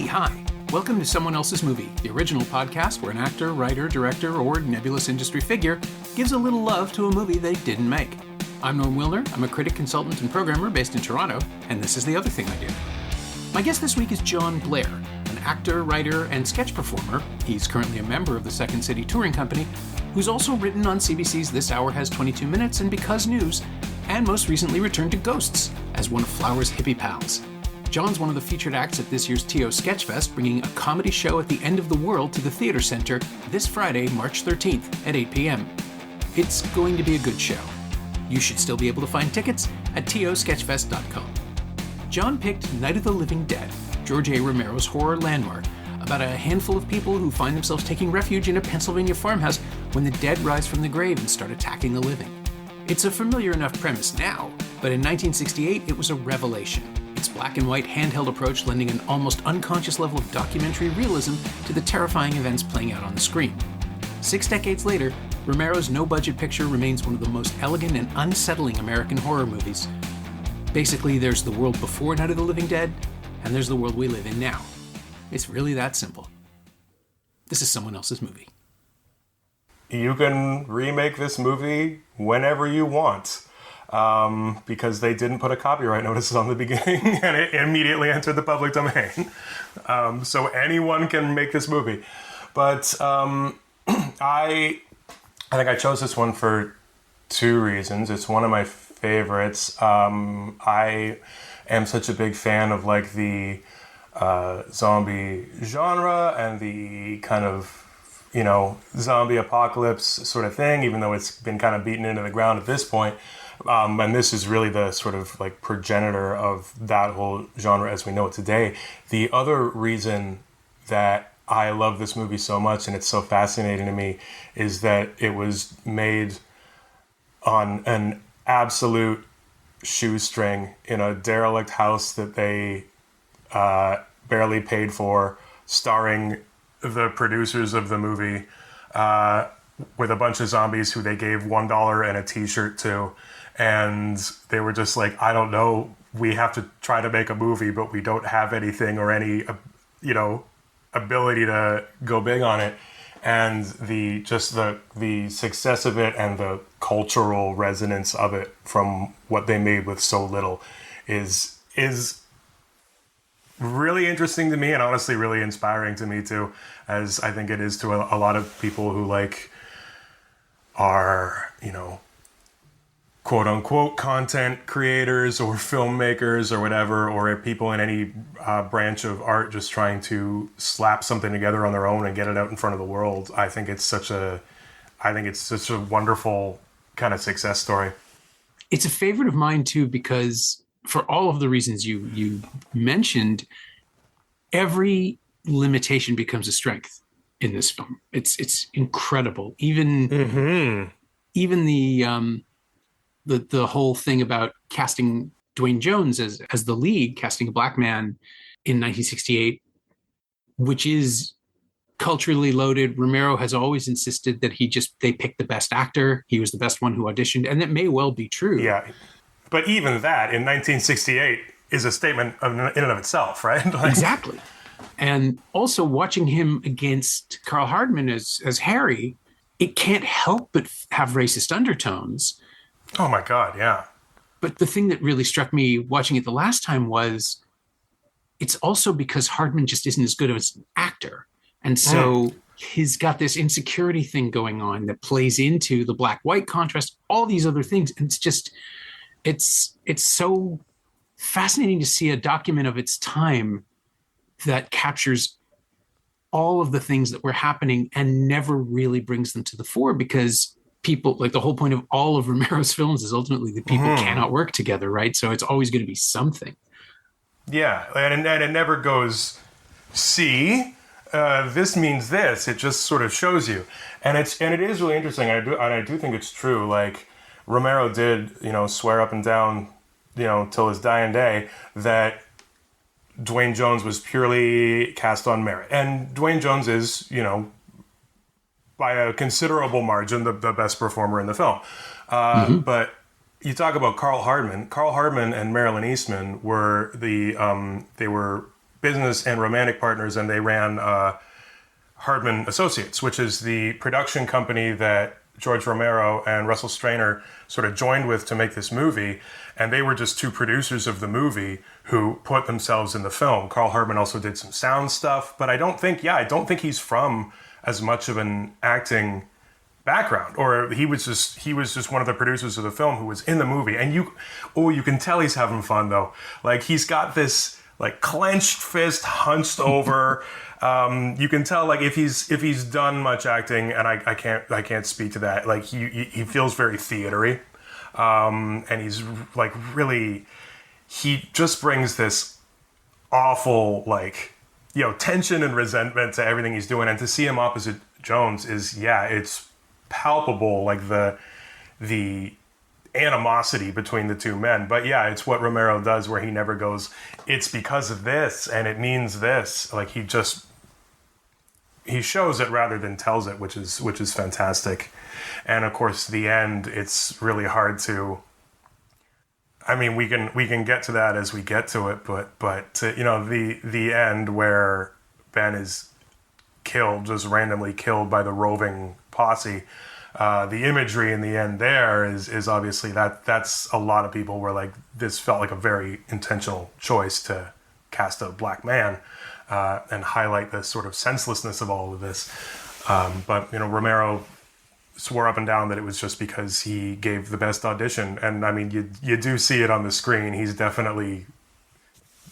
Hey, hi. Welcome to Someone Else's Movie, the original podcast where an actor, writer, director, or nebulous industry figure gives a little love to a movie they didn't make. I'm Norm Wilner. I'm a critic, consultant, and programmer based in Toronto, and this is the other thing I do. My guest this week is Jon Blair, an actor, writer, and sketch performer. He's currently a member of the Second City Touring Company, who's also written on CBC's This Hour Has 22 Minutes and Because News, and most recently returned to Ghosts as one of Flower's hippie pals. Jon's one of the featured acts at this year's TO Sketchfest, bringing a comedy show at the end of the world to the Theatre Centre this Friday, March 13th at 8 p.m. It's going to be a good show. You should still be able to find tickets at tosketchfest.com. Jon picked Night of the Living Dead, George A. Romero's horror landmark, about a handful of people who find themselves taking refuge in a Pennsylvania farmhouse when the dead rise from the grave and start attacking the living. It's a familiar enough premise now, but in 1968 it was a revelation. Its black and white handheld approach lending an almost unconscious level of documentary realism to the terrifying events playing out on the screen. 6 decades later, Romero's no-budget picture remains one of the most elegant and unsettling American horror movies. Basically, there's the world before Night of the Living Dead, and there's the world we live in now. It's really that simple. This is Someone Else's Movie. You can remake this movie whenever you want. Because they didn't put a copyright notice on the beginning and it immediately entered the public domain. So anyone can make this movie. But I think I chose this one for 2 reasons. It's one of my favorites. I am such a big fan of like the zombie genre and the kind of, zombie apocalypse sort of thing, even though it's been kind of beaten into the ground at this point. And this is really the sort of like progenitor of that whole genre as we know it today. The other reason that I love this movie so much and it's so fascinating to me is that it was made on an absolute shoestring in a derelict house that they barely paid for, starring the producers of the movie with a bunch of zombies who they gave $1 and a t-shirt to. And they were just like, I don't know, we have to try to make a movie, but we don't have anything or any, ability to go big on it. And the success of it and the cultural resonance of it from what they made with so little is really interesting to me and honestly really inspiring to me too, as I think it is to a lot of people who are, quote unquote content creators or filmmakers or whatever, or people in any branch of art just trying to slap something together on their own and get it out in front of the world. I think it's such a wonderful kind of success story. It's a favorite of mine too, because for all of the reasons you mentioned, every limitation becomes a strength in this film. It's incredible. Even the whole thing about casting Dwayne Jones as the lead, casting a black man in 1968, which is culturally loaded. Romero has always insisted that they picked the best actor. He was the best one who auditioned, and that may well be true. Yeah, but even that in 1968 is a statement in and of itself, right? Exactly. And also watching him against Carl Hardman as Harry, it can't help but have racist undertones. Oh my God, yeah. But the thing that really struck me watching it the last time was it's also because Hardman just isn't as good as an actor. And so he's got this insecurity thing going on that plays into the black-white contrast, all these other things. And it's so fascinating to see a document of its time that captures all of the things that were happening and never really brings them to the fore, because people, like the whole point of all of Romero's films is ultimately that people cannot work together, right? So it's always going to be something. Yeah, and it never goes, see, this means this. It just sort of shows you, and it is really interesting. I do think it's true. Like Romero did, swear up and down, till his dying day that Dwayne Jones was purely cast on merit, and Dwayne Jones is, by a considerable margin, the best performer in the film. But you talk about Carl Hardman. Carl Hardman and Marilyn Eastman were they were business and romantic partners, and they ran Hardman Associates, which is the production company that George Romero and Russell Strainer sort of joined with to make this movie. And they were just two producers of the movie who put themselves in the film. Carl Hardman also did some sound stuff, but I don't think he's from as much of an acting background, or he was just one of the producers of the film who was in the movie. And you can tell he's having fun though. Like, he's got this like clenched fist hunched over. You can tell, like, if he's done much acting, and I can't speak to that. Like, he feels very theatery, and he's like really, he just brings this awful, like, tension and resentment to everything he's doing. And to see him opposite Jones is, it's palpable, like the animosity between the two men. But it's what Romero does, where he never goes, it's because of this and it means this. Like, he shows it rather than tells it, which is fantastic. And of course, the end, it's really hard to, I mean, we can get to that as we get to it, but the end where Ben is killed, just randomly killed by the roving posse, the imagery in the end there is obviously that's a lot of people were like, this felt like a very intentional choice to cast a black man and highlight the sort of senselessness of all of this. But Romero swore up and down that it was just because he gave the best audition. And I mean, you do see it on the screen. He's definitely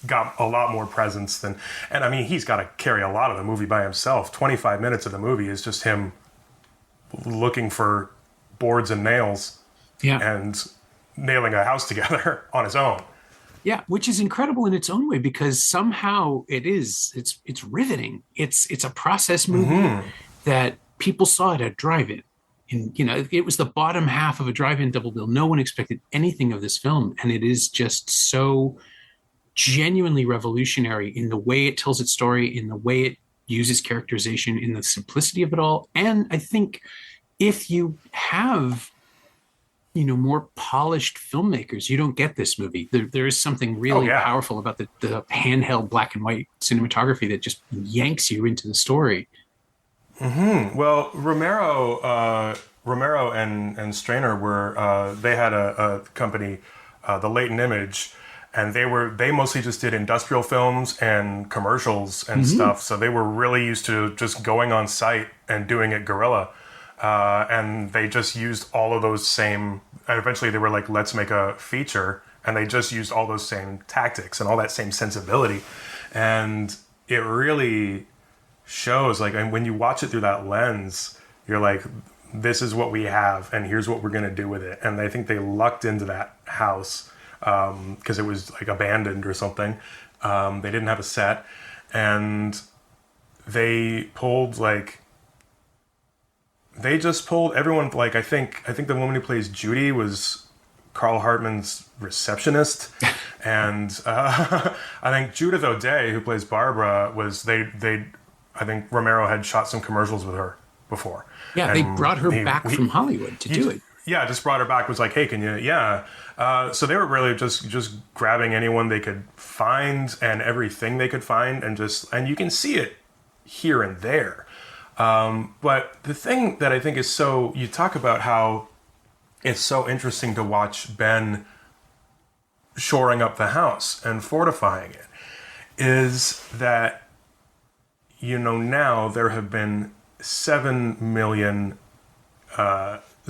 got a lot more presence and I mean, he's got to carry a lot of the movie by himself. 25 minutes of the movie is just him looking for boards and nails and nailing a house together on his own. Yeah, which is incredible in its own way, because somehow it's riveting. It's a process movie that people saw it at drive-in. And, it was the bottom half of a drive-in double bill. No one expected anything of this film. And it is just so genuinely revolutionary in the way it tells its story, in the way it uses characterization, in the simplicity of it all. And I think if you have, more polished filmmakers, you don't get this movie. There is something really powerful about the handheld black and white cinematography that just yanks you into the story. Well, Romero and Strainer were they had a company, the Leighton Image, and they mostly just did industrial films and commercials and stuff. So they were really used to just going on site and doing it guerrilla, and they just used all of those same. And eventually, they were like, "Let's make a feature," and they just used all those same tactics and all that same sensibility, and it really shows, like, and when you watch it through that lens, you're like, this is what we have and here's what we're going to do with it. And I think they lucked into that house because it was like abandoned or something. They didn't have a set, and they just pulled everyone. Like, I think the woman who plays Judy was Carl Hartman's receptionist, and I think Judith O'Day, who plays Barbara, was I think Romero had shot some commercials with her before. Yeah, they brought her back from Hollywood to do it. Yeah, just brought her back, was like, hey, can you, so they were really just grabbing anyone they could find and everything they could find, and you can see it here and there. But the thing that I think is you talk about how it's so interesting to watch Ben shoring up the house and fortifying it, is that now there have been 7 million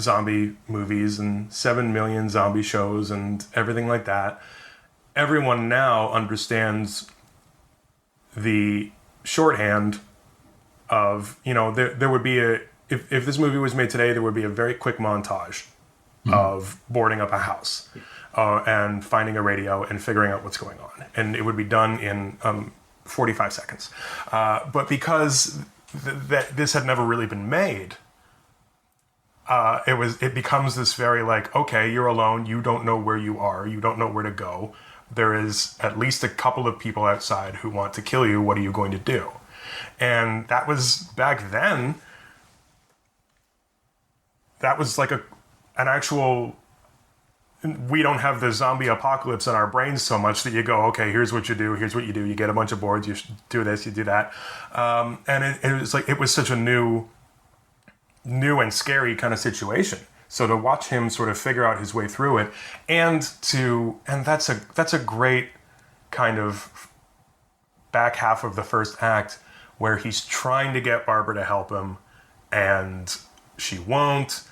zombie movies and 7 million zombie shows and everything like that. Everyone now understands the shorthand of, there would be if this movie was made today, there would be a very quick montage of boarding up a house and finding a radio and figuring out what's going on. And it would be done in 45 seconds. But because this had never really been made, it becomes this very like, okay, you're alone, you don't know where you are, you don't know where to go. There is at least a couple of people outside who want to kill you. What are you going to do? And that was, back then, that was like an actual we don't have the zombie apocalypse in our brains so much that you go, okay, here's what you do, you get a bunch of boards, you do this, you do that. And it was like, it was such a new and scary kind of situation. So to watch him sort of figure out his way through it, and that's a great kind of back half of the first act where he's trying to get Barbara to help him and she won't.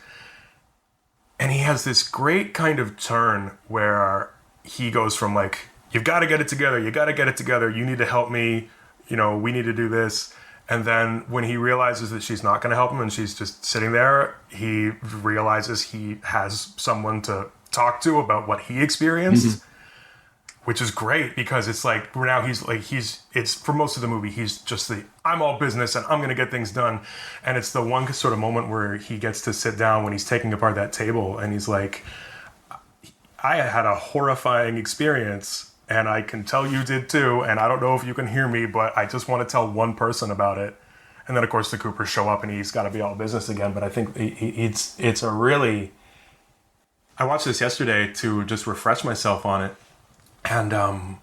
And he has this great kind of turn where he goes from like, you've got to get it together, you need to help me, we need to do this. And then when he realizes that she's not going to help him and she's just sitting there, he realizes he has someone to talk to about what he experienced, which is great because it's like now it's for most of the movie, he's just I'm all business and I'm going to get things done. And it's the one sort of moment where he gets to sit down when he's taking apart that table and he's like, I had a horrifying experience. And I can tell you did too, and I don't know if you can hear me, but I just want to tell one person about it. And then, of course, the Coopers show up, and he's got to be all business again. But I think it's a really... I watched this yesterday to just refresh myself on it, and I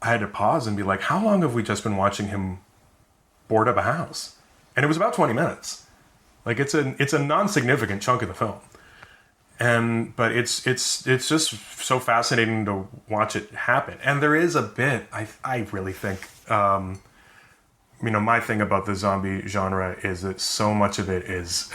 had to pause and be like, how long have we just been watching him board up a house? And it was about 20 minutes. Like, it's a non-significant chunk of the film. But it's just so fascinating to watch it happen. And there is a bit, I really think, my thing about the zombie genre is that so much of it is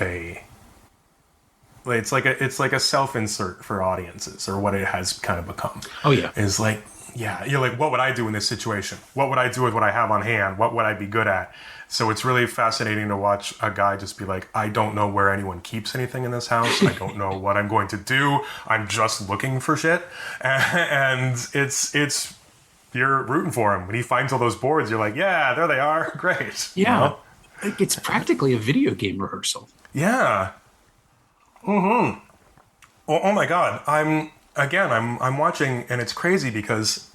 it's like a self-insert for audiences, or what it has kind of become. Oh yeah. Is like, yeah, you're like, what would I do in this situation? What would I do with what I have on hand? What would I be good at? So it's really fascinating to watch a guy just be like, I don't know where anyone keeps anything in this house. I don't know what I'm going to do. I'm just looking for shit. And it's you're rooting for him. When he finds all those boards, you're like, yeah, there they are. Great. Yeah. It's practically a video game rehearsal. Yeah. Mm-hmm. Oh my God. I'm watching, and it's crazy because,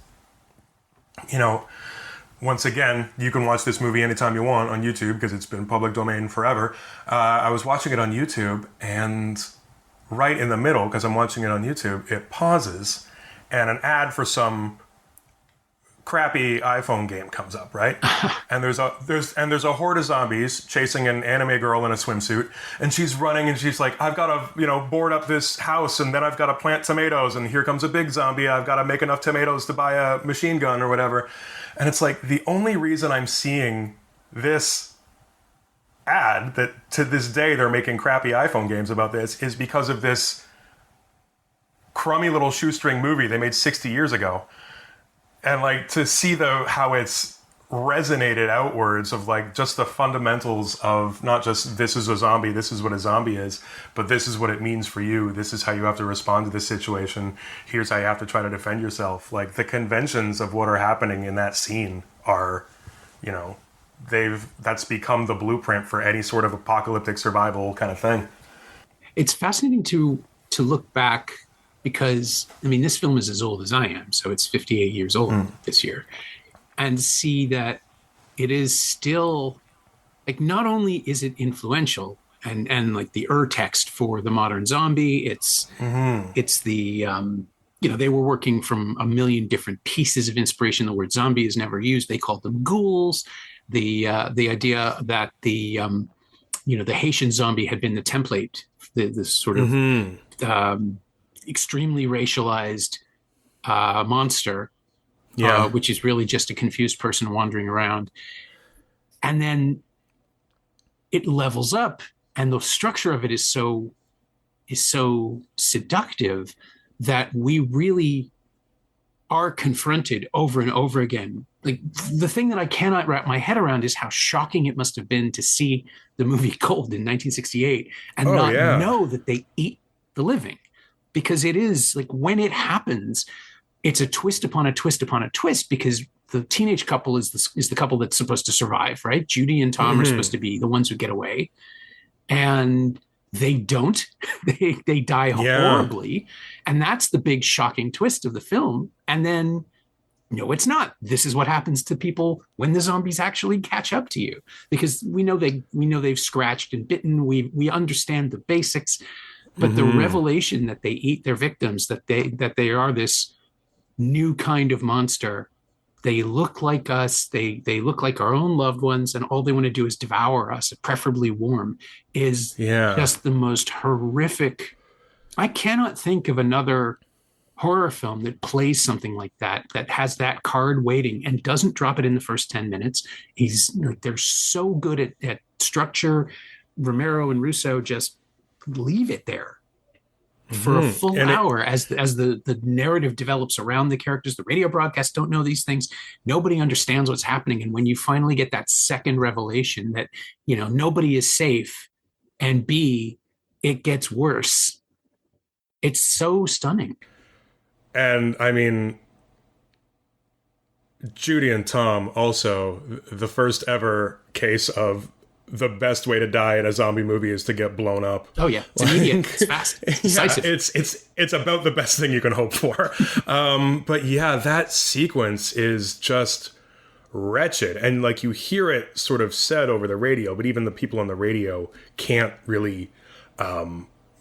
once again, you can watch this movie anytime you want on YouTube because it's been public domain forever. I was watching it on YouTube, and right in the middle, because I'm watching it on YouTube, it pauses, and an ad for some crappy iPhone game comes up, right? And there's a horde of zombies chasing an anime girl in a swimsuit, and she's running and she's like, I've got to, board up this house, and then I've got to plant tomatoes, and here comes a big zombie. I've got to make enough tomatoes to buy a machine gun or whatever. And it's like, the only reason I'm seeing this ad, that to this day they're making crappy iPhone games about this, is because of this crummy little shoestring movie they made 60 years ago. And like, to see how it's resonated outwards of like just the fundamentals of not just this is a zombie, this is what a zombie is, but this is what it means for you. This is how you have to respond to this situation. Here's how you have to try to defend yourself. Like, the conventions of what are happening in that scene are, that's become the blueprint for any sort of apocalyptic survival kind of thing. It's fascinating to look back, because, this film is as old as I am, so it's 58 years old this year, and see that it is still, like, not only is it influential and like the text for the modern zombie, it's the, they were working from a million different pieces of inspiration. The word zombie is never used. They called them ghouls. The idea that the Haitian zombie had been the template, the sort of extremely racialized monster, which is really just a confused person wandering around. And then it levels up, and the structure of it is so seductive that we really are confronted over and over again. Like, the thing that I cannot wrap my head around is how shocking it must have been to see the movie Cold in 1968 and know that they eat the living. Because it is like, when it happens, it's a twist upon a twist upon a twist, because the teenage couple is the couple that's supposed to survive, right? Judy and Tom are supposed to be the ones who get away, and they don't. they die horribly, and that's the big shocking twist of the film. And then, no, it's not. This is what happens to people when the zombies actually catch up to you, because we know they've scratched and bitten. We understand the basics. But the revelation that they eat their victims, that they are this new kind of monster. They look like us. They look like our own loved ones, and all they want to do is devour us, preferably warm, is just the most horrific. I cannot think of another horror film that plays something like that, that has that card waiting and doesn't drop it in the first 10 minutes. They're so good at structure. Romero and Russo just leave it there for a full hour as the narrative develops around the characters. The radio broadcasts don't know these things. Nobody understands what's happening. And when you finally get that second revelation that, nobody is safe, and B, it gets worse, it's so stunning. And I mean, Judy and Tom also, the first ever case of the best way to die in a zombie movie is to get blown up. Oh yeah, it's immediate, it's fast, it's decisive. It's about the best thing you can hope for. But yeah, that sequence is just wretched, and like you hear it sort of said over the radio, but even the people on the radio can't really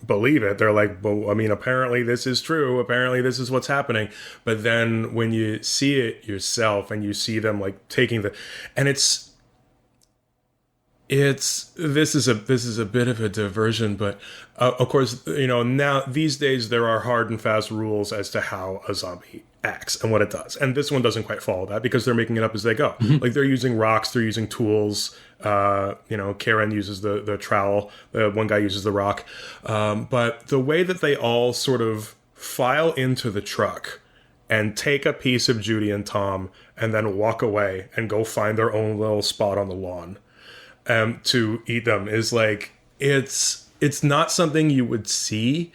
believe it. They're like, well, I mean, apparently this is true. Apparently this is what's happening. But then when you see it yourself and you see them like taking and this is a bit of a diversion, but of course, now these days there are hard and fast rules as to how a zombie acts and what it does. And this one doesn't quite follow that because they're making it up as they go. Like they're using rocks, they're using tools. Karen uses the trowel. The one guy uses the rock. But the way that they all sort of file into the truck and take a piece of Judy and Tom and then walk away and go find their own little spot on the lawn to eat them is like, it's not something you would see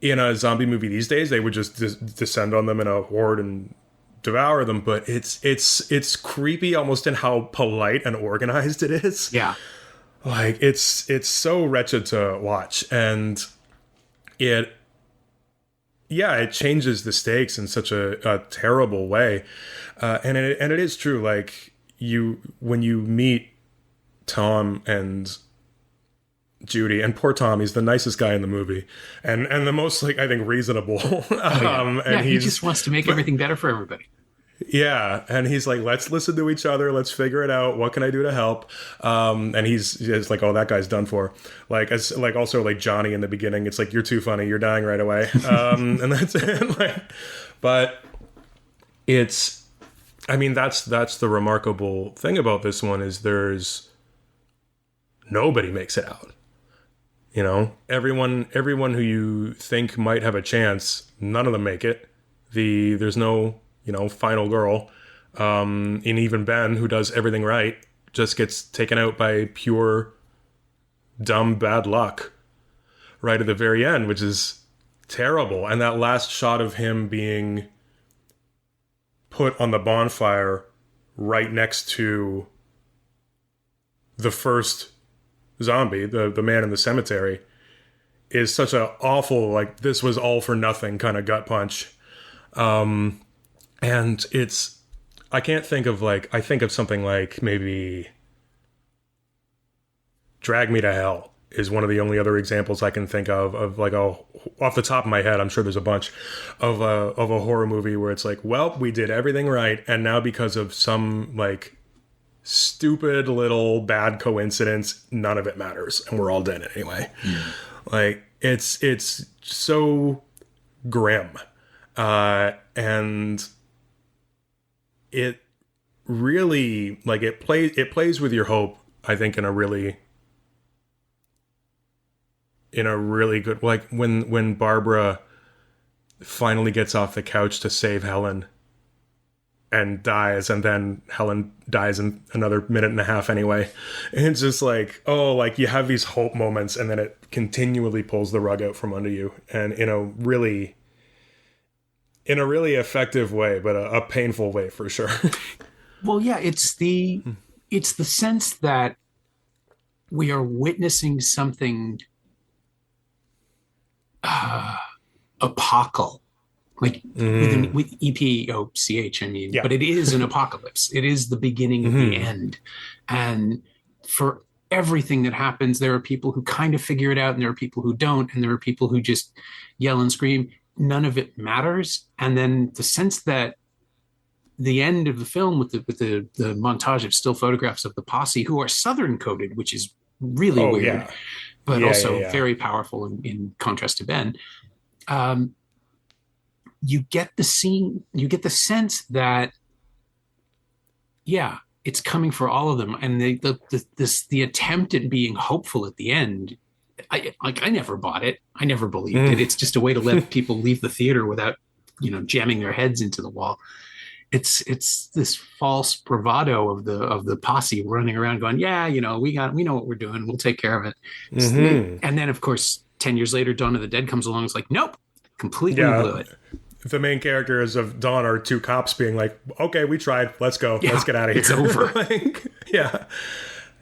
in a zombie movie these days. They would just descend on them in a horde and devour them, but it's creepy almost in how polite and organized it is. Yeah. Like it's so wretched to watch, and it changes the stakes in such a terrible way. And it is true. Like when you meet Tom and Judy, and poor Tom, he's the nicest guy in the movie, and the most, like, I think, reasonable. And he just wants to make everything better for everybody. Yeah, and he's like, let's listen to each other, let's figure it out. What can I do to help? And he's like, oh, that guy's done for. Like, as like also like Johnny in the beginning, it's like, you're too funny, you're dying right away. And that's it. Like, but it's, I mean, that's the remarkable thing about this one is nobody makes it out. Everyone who you think might have a chance, none of them make it. There's no, final girl. And even Ben, who does everything right, just gets taken out by pure, dumb, bad luck right at the very end, which is terrible. And that last shot of him being put on the bonfire right next to the first zombie, the man in the cemetery, is such an awful, like, this was all for nothing kind of gut punch. And it's, I can't think of, like, I think of something like maybe Drag Me to Hell is one of the only other examples I can think of like, off the top of my head, I'm sure there's a bunch of a horror movie where it's like, well, we did everything right, and now because of some, like, stupid little bad coincidence, none of it matters, and we're all dead anyway. Like, it's so grim, and it really, like, it plays with your hope, I think, in a really good, like, when Barbara finally gets off the couch to save Helen and dies, and then Helen dies in another minute and a half anyway. And it's just like, oh, like, you have these hope moments, and then it continually pulls the rug out from under you, and in a really effective way, but a painful way for sure. Well, yeah, it's the sense that we are witnessing something apocal, like with EPOCH, I mean, but it is an apocalypse. It is the beginning of the end. And for everything that happens. There are people who kind of figure it out, and there are people who don't, and there are people who just yell and scream. None of it matters. And then the sense that the end of the film with the montage of still photographs of the posse who are Southern coded, which is really Oh weird, yeah. but Yeah, yeah, also yeah. very powerful in contrast to Ben. Um, you get the scene, you get the sense that, yeah, it's coming for all of them, and the attempt at being hopeful at the end. I never bought it. I never believed it. Mm. It's just a way to let people leave the theater without, jamming their heads into the wall. It's this false bravado of the posse running around going, yeah, we know what we're doing. We'll take care of it. Hmm. And then of course, 10 years later, Dawn of the Dead comes along. It's like, nope, completely Yeah. blew it. The main characters of Dawn are two cops being like, okay, we tried. Let's go. Yeah, Let's get out of here. it's over. Yeah.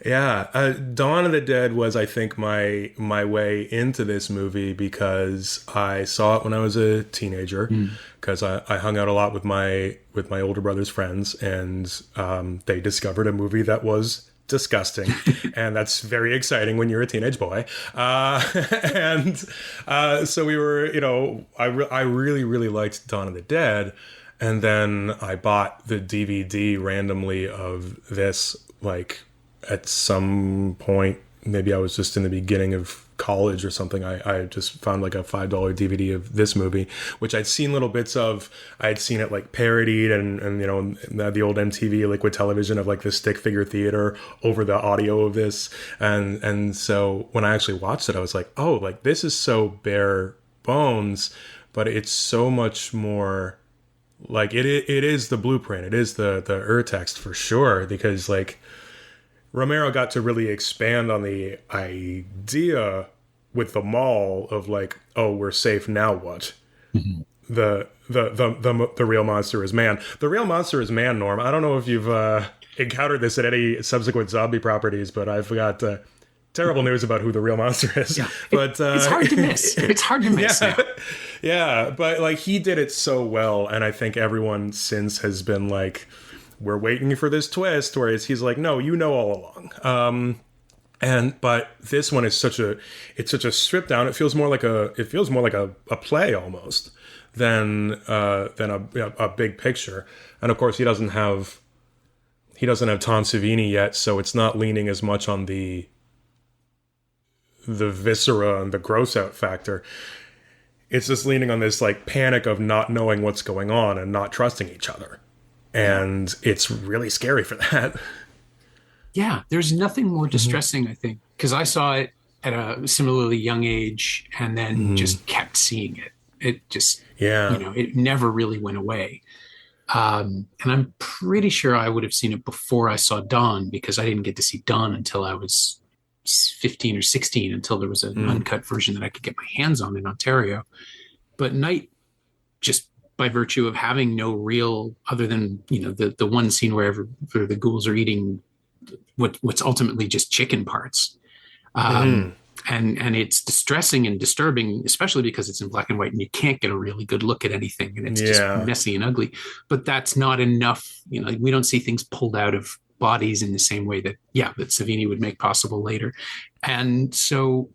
Yeah. Dawn of the Dead was, I think, my way into this movie because I saw it when I was a teenager because I hung out a lot with my older brother's friends, and they discovered a movie that was disgusting, and that's very exciting when you're a teenage boy. And so we were, I really, really liked Dawn of the Dead. And then I bought the DVD randomly of this, like, at some point, maybe I was just in the beginning of college or something. I just found like a $5 DVD of this movie, which I'd seen little bits of. I had seen it like parodied and the old MTV Liquid Television of like the stick figure theater over the audio of this. And so when I actually watched it, I was like, oh, like this is so bare bones, but it's so much more like it is the blueprint. It is the urtext for sure, because like Romero got to really expand on the idea with the mall of like, oh, we're safe, now what? Mm-hmm. The real monster is man. The real monster is man, Norm. I don't know if you've encountered this at any subsequent zombie properties, but I've got terrible news about who the real monster is. Yeah. But it's hard to miss. It's hard to miss. Yeah. Yeah, but like he did it so well, and I think everyone since has been like, we're waiting for this twist, whereas he's like, no, all along. But this one is such a stripped down. It feels more like a play almost than a big picture. And of course, he doesn't have Tom Savini yet, so it's not leaning as much on the viscera and the gross out factor. It's just leaning on this like panic of not knowing what's going on and not trusting each other. And it's really scary for that. Yeah, there's nothing more distressing, I think, because I saw it at a similarly young age and then just kept seeing it. It just, it never really went away. And I'm pretty sure I would have seen it before I saw Dawn, because I didn't get to see Dawn until I was 15 or 16, until there was an uncut version that I could get my hands on in Ontario. But Night, just by virtue of having no real, other than the one scene where the ghouls are eating what's ultimately just chicken parts, and it's distressing and disturbing, especially because it's in black and white and you can't get a really good look at anything, and it's just messy and ugly. But that's not enough. We don't see things pulled out of bodies in the same way that Savini would make possible later, and so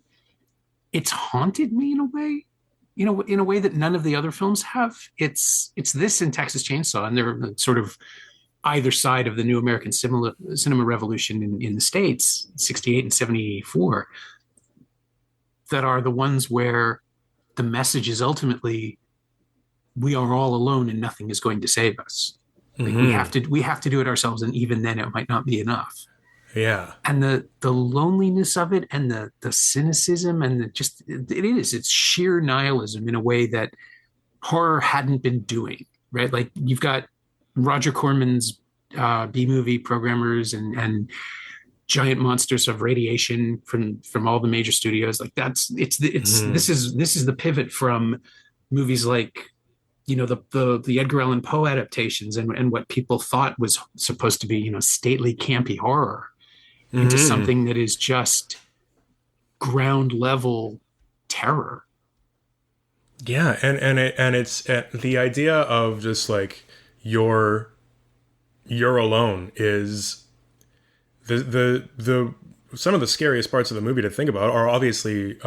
it's haunted me in a way. In a way that none of the other films have. It's this and Texas Chainsaw, and they're sort of either side of the new American cinema revolution in the States, 68 and 74, that are the ones where the message is ultimately, we are all alone and nothing is going to save us. Like we have to do it ourselves, and even then it might not be enough. Yeah. And the loneliness of it, and the cynicism, and it's sheer nihilism in a way that horror hadn't been doing, right? Like you've got Roger Corman's B-movie programmers and giant monsters of radiation from all the major studios. Like this is the pivot from movies like the Edgar Allan Poe adaptations and what people thought was supposed to be stately campy horror, into something that is just ground level terror. Yeah, and it's the idea of just like you're alone is the some of the scariest parts of the movie to think about are obviously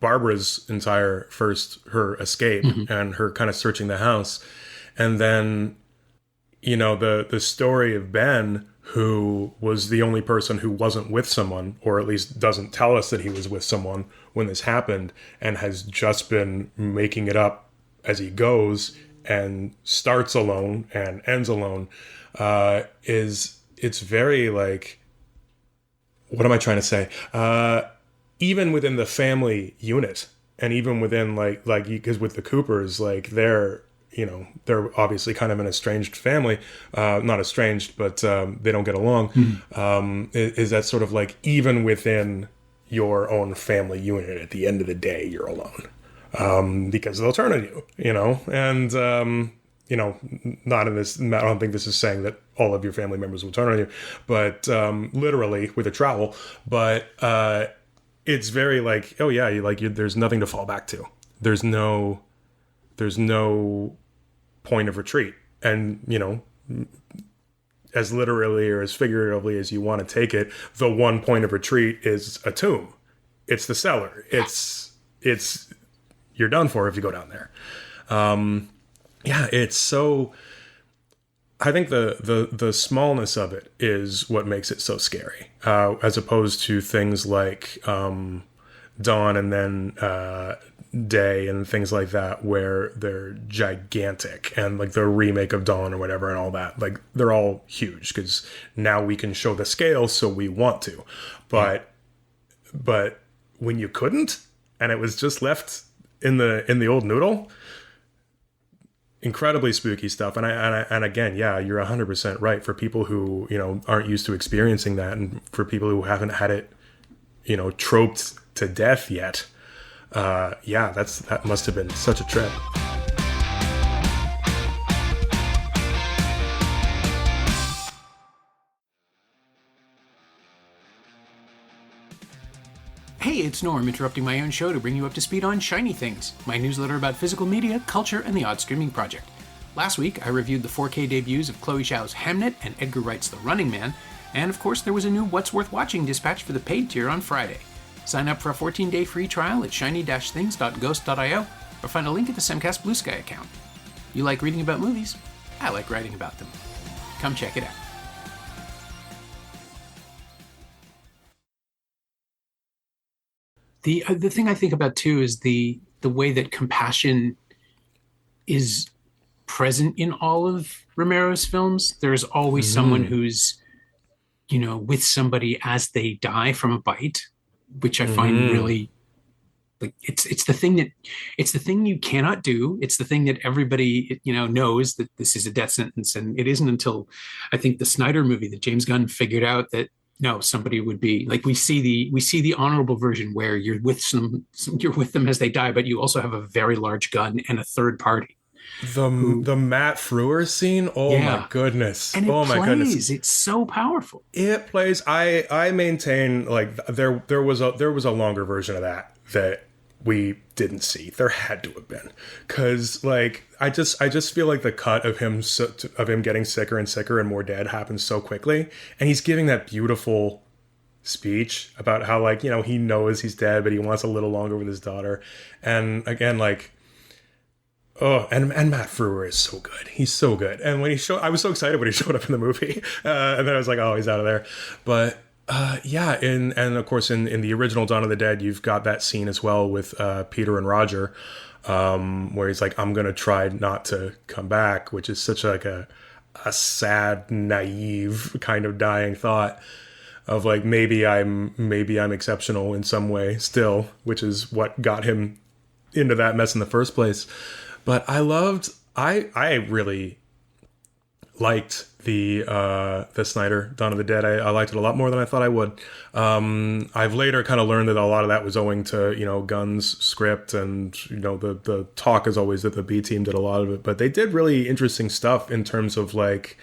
Barbara's entire her escape and her kind of searching the house. And then, the story of Ben, who was the only person who wasn't with someone, or at least doesn't tell us that he was with someone when this happened, and has just been making it up as he goes and starts alone and ends alone, it's very like, what am I trying to say? Even within the family unit, and even within like because with the Coopers, like they're obviously kind of an estranged family, not estranged, but they don't get along. Is that sort of like, even within your own family unit, at the end of the day, you're alone, because they'll turn on you, and not in this. I don't think this is saying that all of your family members will turn on you, but literally with a trowel. But it's very like, oh yeah, there's nothing to fall back to. There's no point of retreat. And, as literally or as figuratively as you want to take it, the one point of retreat is a tomb. It's the cellar. It's you're done for if you go down there. It's so, I think the smallness of it is what makes it so scary, as opposed to things like Dawn and then Day and things like that, where they're gigantic, and like the remake of Dawn or whatever and all that, like they're all huge because now we can show the scale, so we want to, but when you couldn't, and it was just left in the old noodle, incredibly spooky stuff. And again, yeah, you're 100% right. For people who aren't used to experiencing that, and for people who haven't had it troped to death yet, that must have been such a trip. Hey, it's Norm, interrupting my own show to bring you up to speed on Shiny Things, my newsletter about physical media, culture, and the odd streaming project. Last week, I reviewed the 4K debuts of Chloe Zhao's Hamnet and Edgar Wright's The Running Man, and of course there was a new What's Worth Watching dispatch for the paid tier on Friday. Sign up for a 14-day free trial at shiny-things.ghost.io, or find a link at the Semcast Blue Sky account. You like reading about movies? I like writing about them. Come check it out. The thing I think about too is the way that compassion is present in all of Romero's films. There's always someone who's, with somebody as they die from a bite, which I find really, like, it's the thing you cannot do. It's the thing that everybody knows that this is a death sentence, and it isn't until I think the Snyder movie that James Gunn figured out that no, somebody would be like, we see the honorable version where you're with them as they die, but you also have a very large gun and a third party. The Matt Frewer scene, my goodness, and my goodness, it's so powerful. It plays. I maintain like there was a longer version of that we didn't see. There had to have been, because like I just feel like the cut of him getting sicker and sicker and more dead happens so quickly, and he's giving that beautiful speech about how, like, he knows he's dead, but he wants a little longer with his daughter. And again, like, and Matt Frewer is so good. He's so good. And when I was so excited when he showed up in the movie, and then I was like, oh, he's out of there. But and of course in the original Dawn of the Dead, you've got that scene as well with Peter and Roger, where he's like, I'm gonna try not to come back, which is such like a sad, naive kind of dying thought of like, maybe I'm exceptional in some way still, which is what got him into that mess in the first place. But I really liked the Snyder Dawn of the Dead. I liked it a lot more than I thought I would. I've later kind of learned that a lot of that was owing to Gunn's script, and the talk is always that the B team did a lot of it, but they did really interesting stuff in terms of like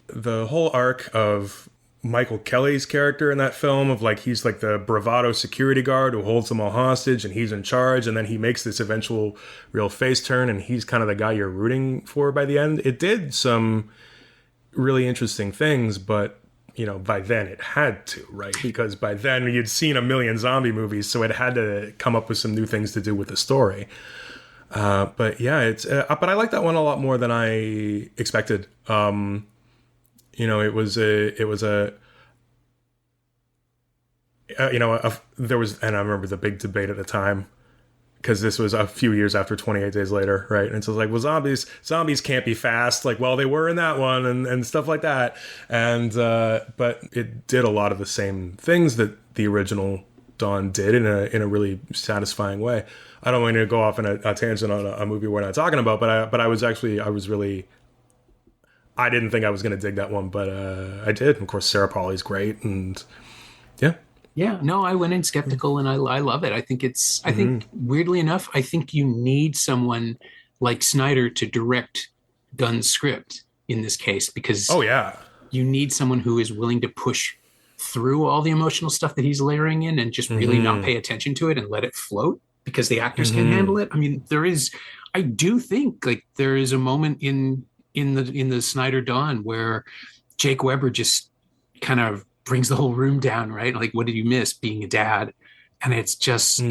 the whole arc of Michael Kelly's character in that film, of like, he's like the bravado security guard who holds them all hostage and he's in charge, and then he makes this eventual real face turn and he's kind of the guy you're rooting for by the end. It did some really interesting things, but by then it had to, right? Because by then you'd seen a million zombie movies, so it had to come up with some new things to do with the story. But yeah, but I like that one a lot more than I expected. It was there was, and I remember the big debate at the time, because this was a few years after 28 Days Later, right? And so it's like, well, zombies can't be fast. Like, well, they were in that one and stuff like that. And, but it did a lot of the same things that the original Dawn did in a really satisfying way. I don't want to go off in a tangent on a movie we're not talking about, but I didn't think I was going to dig that one, but I did. Of course, Sarah Polley's great, and yeah. Yeah, no, I went in skeptical, and I love it. I think weirdly enough, I think you need someone like Snyder to direct Gunn's script in this case, because you need someone who is willing to push through all the emotional stuff that he's layering in and just really not pay attention to it and let it float, because the actors can handle it. I mean, I do think like there is a moment in the Snyder Dawn where Jake Weber just kind of brings the whole room down, right? Like, what did you miss being a dad? And it's just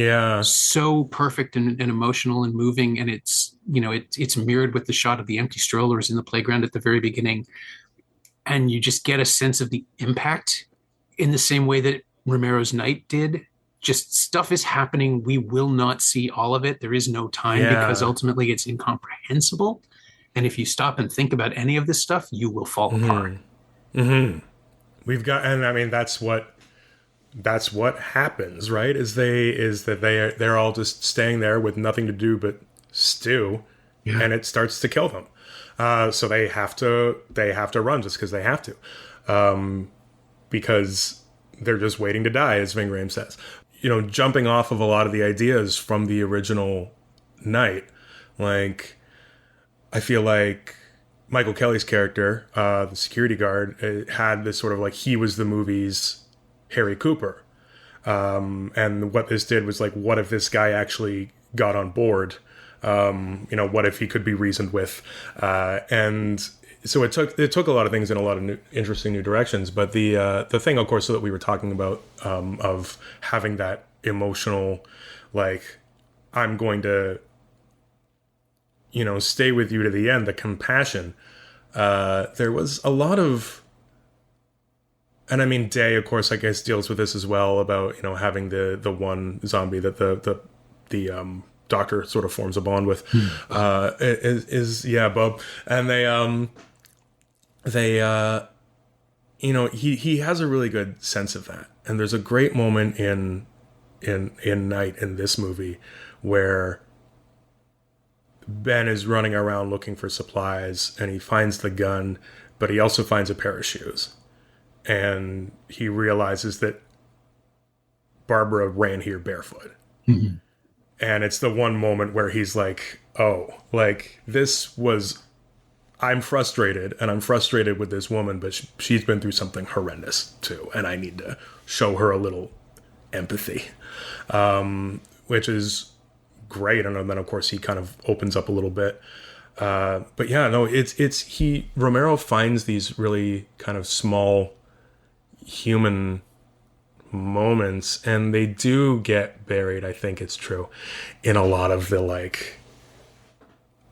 so perfect and emotional and moving. And it's mirrored with the shot of the empty strollers in the playground at the very beginning. And you just get a sense of the impact in the same way that Romero's Night did. Just stuff is happening. We will not see all of it. There is no time because ultimately it's incomprehensible. And if you stop and think about any of this stuff, you will fall apart. We've got, and I mean, that's what happens, right? They're all just staying there with nothing to do but stew, and it starts to kill them. So they have to run just because they have to, because they're just waiting to die, as Ving Rhames says. Jumping off of a lot of the ideas from the original Night, like, I feel like Michael Kelly's character, the security guard, had this sort of like, he was the movie's Harry Cooper. And what this did was like, what if this guy actually got on board? What if he could be reasoned with? And so it took a lot of things in a lot of interesting new directions. But the thing, of course, that we were talking about, of having that emotional, like, I'm going to, stay with you to the end, the compassion. There was a lot of, and I mean, Day, of course, I guess, deals with this as well, about, having the one zombie that the doctor sort of forms a bond with, Bub. And he has a really good sense of that. And there's a great moment in Night, in this movie, where Ben is running around looking for supplies, and he finds the gun, but he also finds a pair of shoes. And he realizes that Barbara ran here barefoot. And it's the one moment where he's like, oh, like, I'm frustrated, and I'm frustrated with this woman, but she's been through something horrendous too, and I need to show her a little empathy, which is great. And then of course he kind of opens up a little bit, but yeah, no, Romero finds these really kind of small human moments, and they do get buried, I think it's true, in a lot of the, like,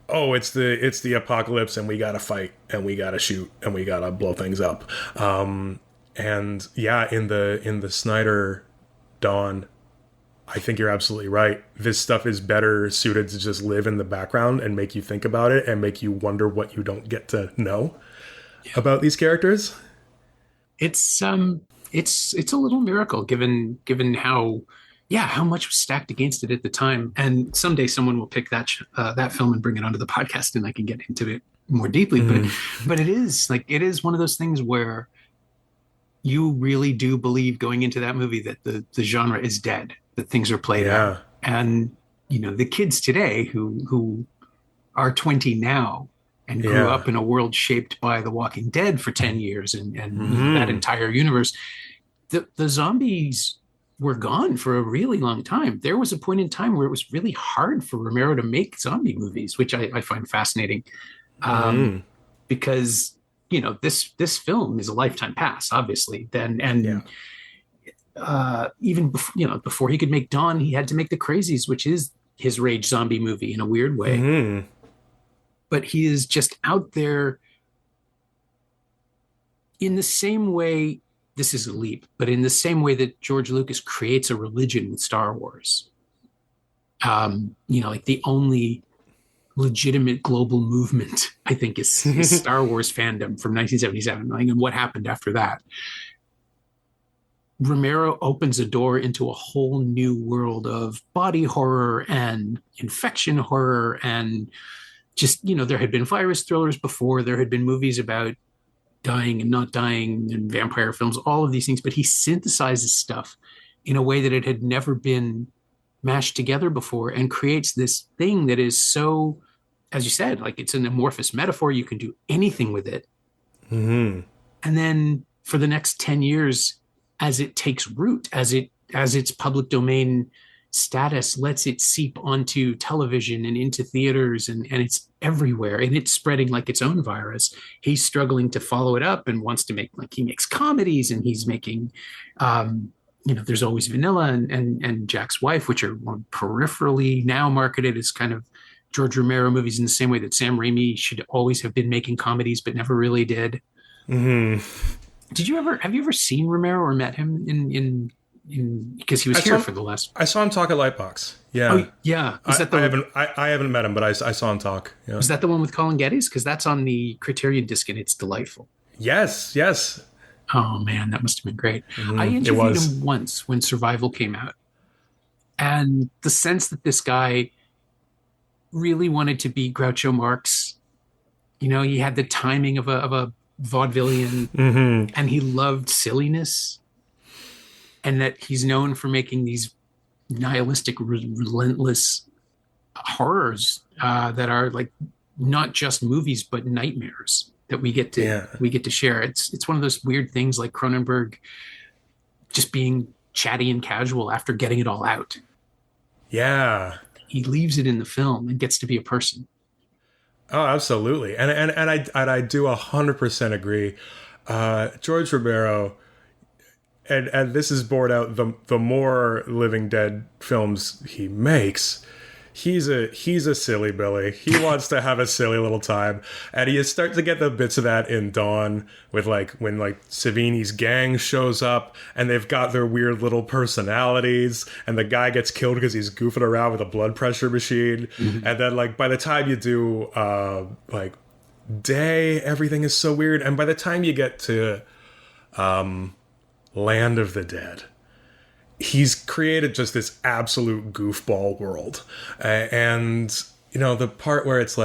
oh, it's the apocalypse, and we gotta fight, and we gotta shoot, and we gotta blow things up, and yeah, in the Snyder Dawn, I think you're absolutely right. This stuff is better suited to just live in the background and make you think about it and make you wonder what you don't get to know about these characters. It's a little miracle given how much was stacked against it at the time. And someday someone will pick that film and bring it onto the podcast, and I can get into it more deeply. But it is one of those things where you really do believe going into that movie that the genre is dead, that things are played out. And the kids today who are 20 now and grew up in a world shaped by The Walking Dead for 10 years and that entire universe, the zombies were gone for a really long time. There was a point in time where it was really hard for Romero to make zombie movies, which I find fascinating, because this film is a lifetime pass, obviously. Then Yeah. and even before he could make Dawn, he had to make The Crazies, which is his rage zombie movie in a weird way. Mm-hmm. But he is just out there in the same way. This is a leap, but in the same way that George Lucas creates a religion with Star Wars. Like the only legitimate global movement, I think, is Star Wars fandom from 1977. And what happened after that? Romero opens a door into a whole new world of body horror and infection horror. And just, there had been virus thrillers before. There had been movies about dying and not dying and vampire films, all of these things. But he synthesizes stuff in a way that it had never been mashed together before and creates this thing that is so, as you said, like it's an amorphous metaphor. You can do anything with it. Mm-hmm. And then for the next 10 years, as it takes root, as its public domain status lets it seep onto television and into theaters, and it's everywhere, and it's spreading like its own virus. He's struggling to follow it up and wants to make, like, he makes comedies, and he's making There's Always Vanilla and Jack's Wife, which are more peripherally now marketed as kind of George Romero movies, in the same way that Sam Raimi should always have been making comedies but never really did. Mm-hmm. Have you ever seen Romero or met him in because he was here for the last? I saw him talk at Lightbox. Yeah. Oh, yeah. I haven't met him, but I saw him talk. Yeah. Was that the one with Colin Geddes? Because that's on the Criterion disc and it's delightful. Yes. Oh man, that must have been great. Mm-hmm. I interviewed him once when Survival came out, and the sense that this guy really wanted to be Groucho Marx. He had the timing of a vaudevillian, mm-hmm. and he loved silliness, and that he's known for making these nihilistic, relentless horrors that are like not just movies but nightmares that we get to share. It's one of those weird things, like Cronenberg just being chatty and casual after getting it all out. Yeah, he leaves it in the film and gets to be a person. Oh, absolutely, and I do 100% agree. George Romero, and this is borne out the more Living Dead films he makes. He's a silly Billy. He wants to have a silly little time, and you start to get the bits of that in Dawn with when Savini's gang shows up and they've got their weird little personalities, and the guy gets killed because he's goofing around with a blood pressure machine, mm-hmm. and then by the time you do Day, everything is so weird, and by the time you get to Land of the Dead, he's created just this absolute goofball world. And, the part where it's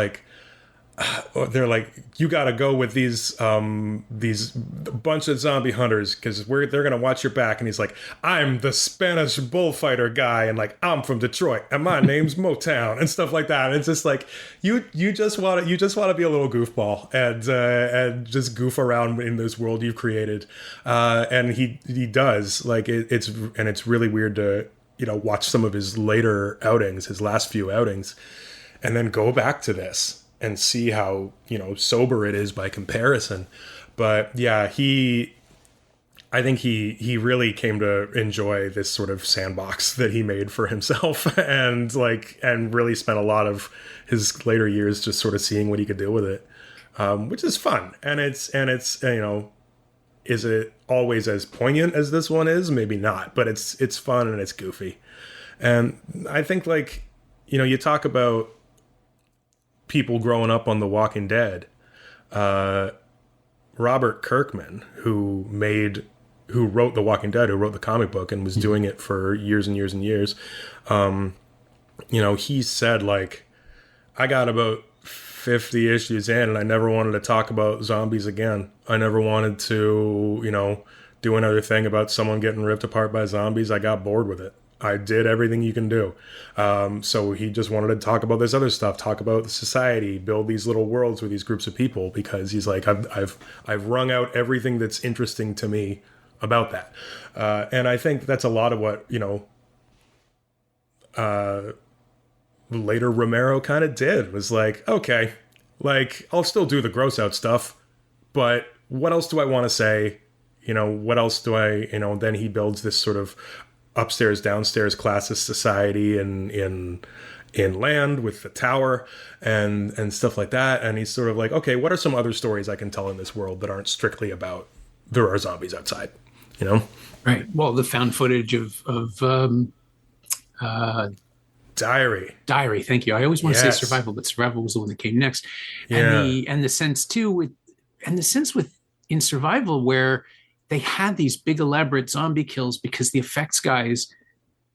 they're like, you got to go with these bunch of zombie hunters because they're going to watch your back. And he's like, I'm the Spanish bullfighter guy. And I'm from Detroit and my name's Motown and stuff like that. And it's just you just want to be a little goofball and just goof around in this world you've created. And he does it's really weird to, watch some of his later outings, his last few outings, and then go back to this and see how, sober it is by comparison. But yeah, I think he really came to enjoy this sort of sandbox that he made for himself and really spent a lot of his later years just sort of seeing what he could do with it. Which is fun. And it's, is it always as poignant as this one is? Maybe not, but it's fun and it's goofy. And I think you talk about people growing up on The Walking Dead. Robert Kirkman, who wrote The Walking Dead, who wrote the comic book and was doing it for years and years and years. He said I got about 50 issues in and I never wanted to talk about zombies again. I never wanted to, do another thing about someone getting ripped apart by zombies. I got bored with it. I did everything you can do. So he just wanted to talk about this other stuff, talk about the society, build these little worlds with these groups of people, because he's like, I've wrung out everything that's interesting to me about that. And I think that's a lot of what, later Romero kind of did, was okay, I'll still do the gross out stuff, But what else do I want to say? What else do I, then he builds this sort of upstairs, downstairs classist society in land with the tower and stuff like that. And he's sort of like, okay, what are some other stories I can tell in this world that aren't strictly about there are zombies outside, Right. Well, the found footage of Diary. Thank you. I always want to say Yes. survival, but survival was the one that came next. Yeah. And the sense too with in survival where they had these big elaborate zombie kills because the effects guys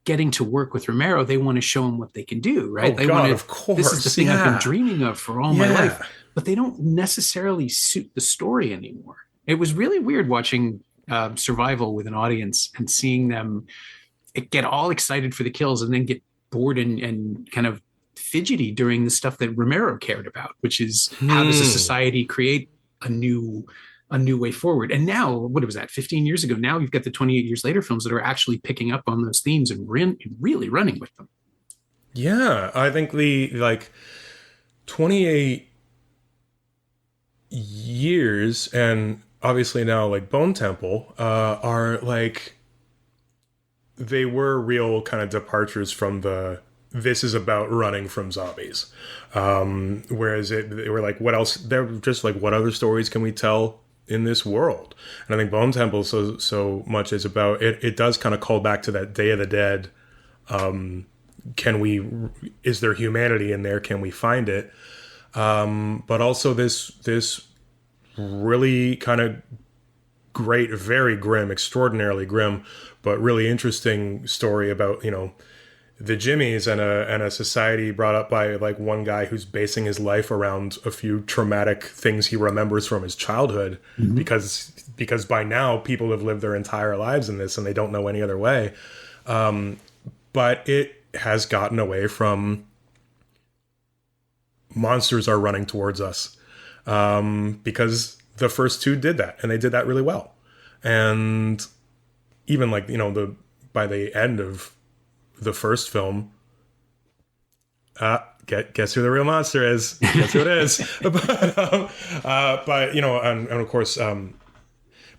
getting to work with Romero, they want to show him what they can do, right? Oh, they God, want to, of course. This is the thing I've been Yeah. dreaming of for all my life, but they don't necessarily suit the story anymore. It was really weird watching survival with an audience and seeing them get all excited for the kills and then get bored and kind of fidgety during the stuff that Romero cared about, which is how does a society create a new way forward. And now, what was that, 15 years ago? Now you've got the 28 years later films that are actually picking up on those themes and really running with them. Yeah, I think the 28 years and obviously now like Bone Temple are like, they were real kind of departures from this is about running from zombies. Whereas they were like, what else? They're just like, what other stories can we tell in this world? And I think Bone Temple so much is about it. It does kind of call back to that Day of the Dead. Is there humanity in there? Can we find it? But also this really kind of great, very grim, extraordinarily grim, but really interesting story about, the Jimmies and a society brought up by like one guy who's basing his life around a few traumatic things he remembers from his childhood, because by now people have lived their entire lives in this and they don't know any other way. But it has gotten away from monsters are running towards us, because the first two did that and they did that really well. And even like, by the end of the first film, guess who the real monster is? Guess who it is? but and of course,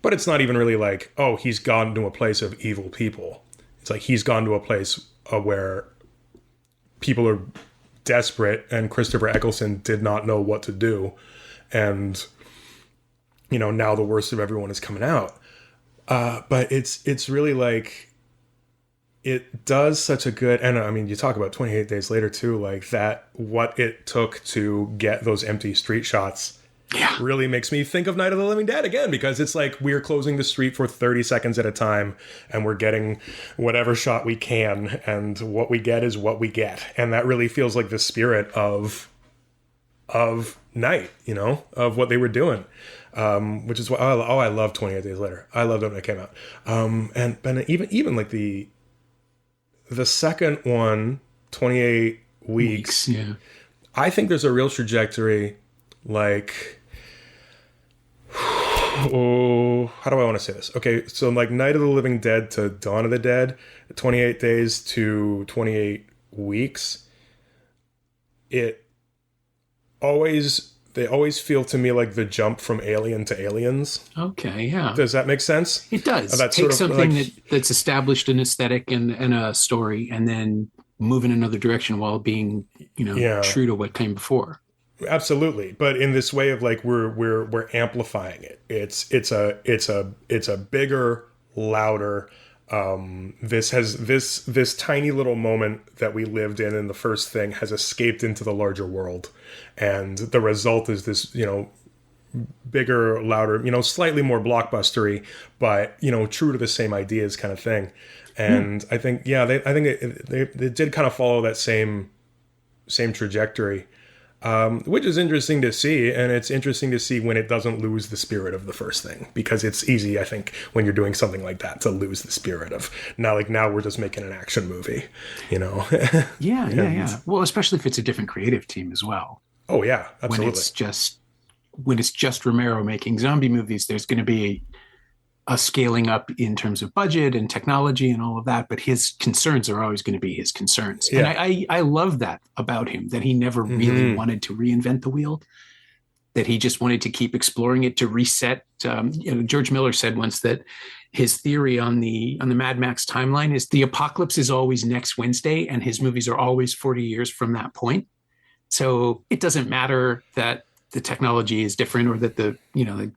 but it's not even really like, oh, he's gone to a place of evil people. It's like he's gone to a place where people are desperate, and Christopher Eccleston did not know what to do, and now the worst of everyone is coming out. But it's really like, it does such a good, and I mean, you talk about 28 Days Later too, like that, what it took to get those empty street shots really makes me think of Night of the Living Dead again, because it's like we're closing the street for 30 seconds at a time and we're getting whatever shot we can, and what we get is what we get. And that really feels like the spirit of Night, of what they were doing. Which is why I love 28 Days Later. I loved it when it came out. And even like the second one, 28 weeks. Yeah. I think there's a real trajectory, like, how do I want to say this? Okay, so like Night of the Living Dead to Dawn of the Dead, 28 days to 28 weeks, they always feel to me like the jump from Alien to Aliens. Okay, yeah. Does that make sense? It does. That's Take sort of something like, that's established an aesthetic and a story, and then move in another direction while being, true to what came before. Absolutely, but in this way of like we're amplifying it. It's a bigger, louder. This tiny little moment that we lived in the first thing has escaped into the larger world, and the result is this bigger, louder, slightly more blockbustery, but true to the same ideas kind of thing. And I think they did kind of follow that same trajectory. Which is interesting to see, and it's interesting to see when it doesn't lose the spirit of the first thing, because it's easy, I think, when you're doing something like that to lose the spirit of now we're just making an action movie, Yeah. Well, especially if it's a different creative team as well. Oh yeah, absolutely. When it's just Romero making zombie movies, there's going to be a scaling up in terms of budget and technology and all of that, but his concerns are always going to be his concerns. Yeah. And I love that about him, that he never really wanted to reinvent the wheel. that he just wanted to keep exploring it to reset. George Miller said once that his theory on the Mad Max timeline is the apocalypse is always next Wednesday, and his movies are always 40 years from that point. So it doesn't matter that the technology is different or that the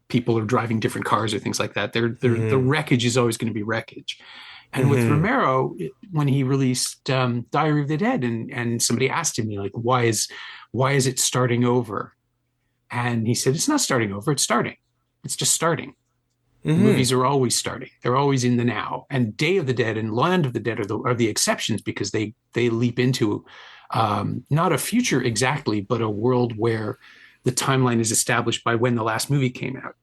people are driving different cars or things like that. The wreckage is always going to be wreckage. And with Romero, when he released Diary of the Dead, and somebody asked him, like, why is it starting over? And he said, it's not starting over, it's starting. It's just starting. Movies are always starting. They're always in the now. And Day of the Dead and Land of the Dead are the exceptions, because they leap into not a future exactly, but a world where the timeline is established by when the last movie came out.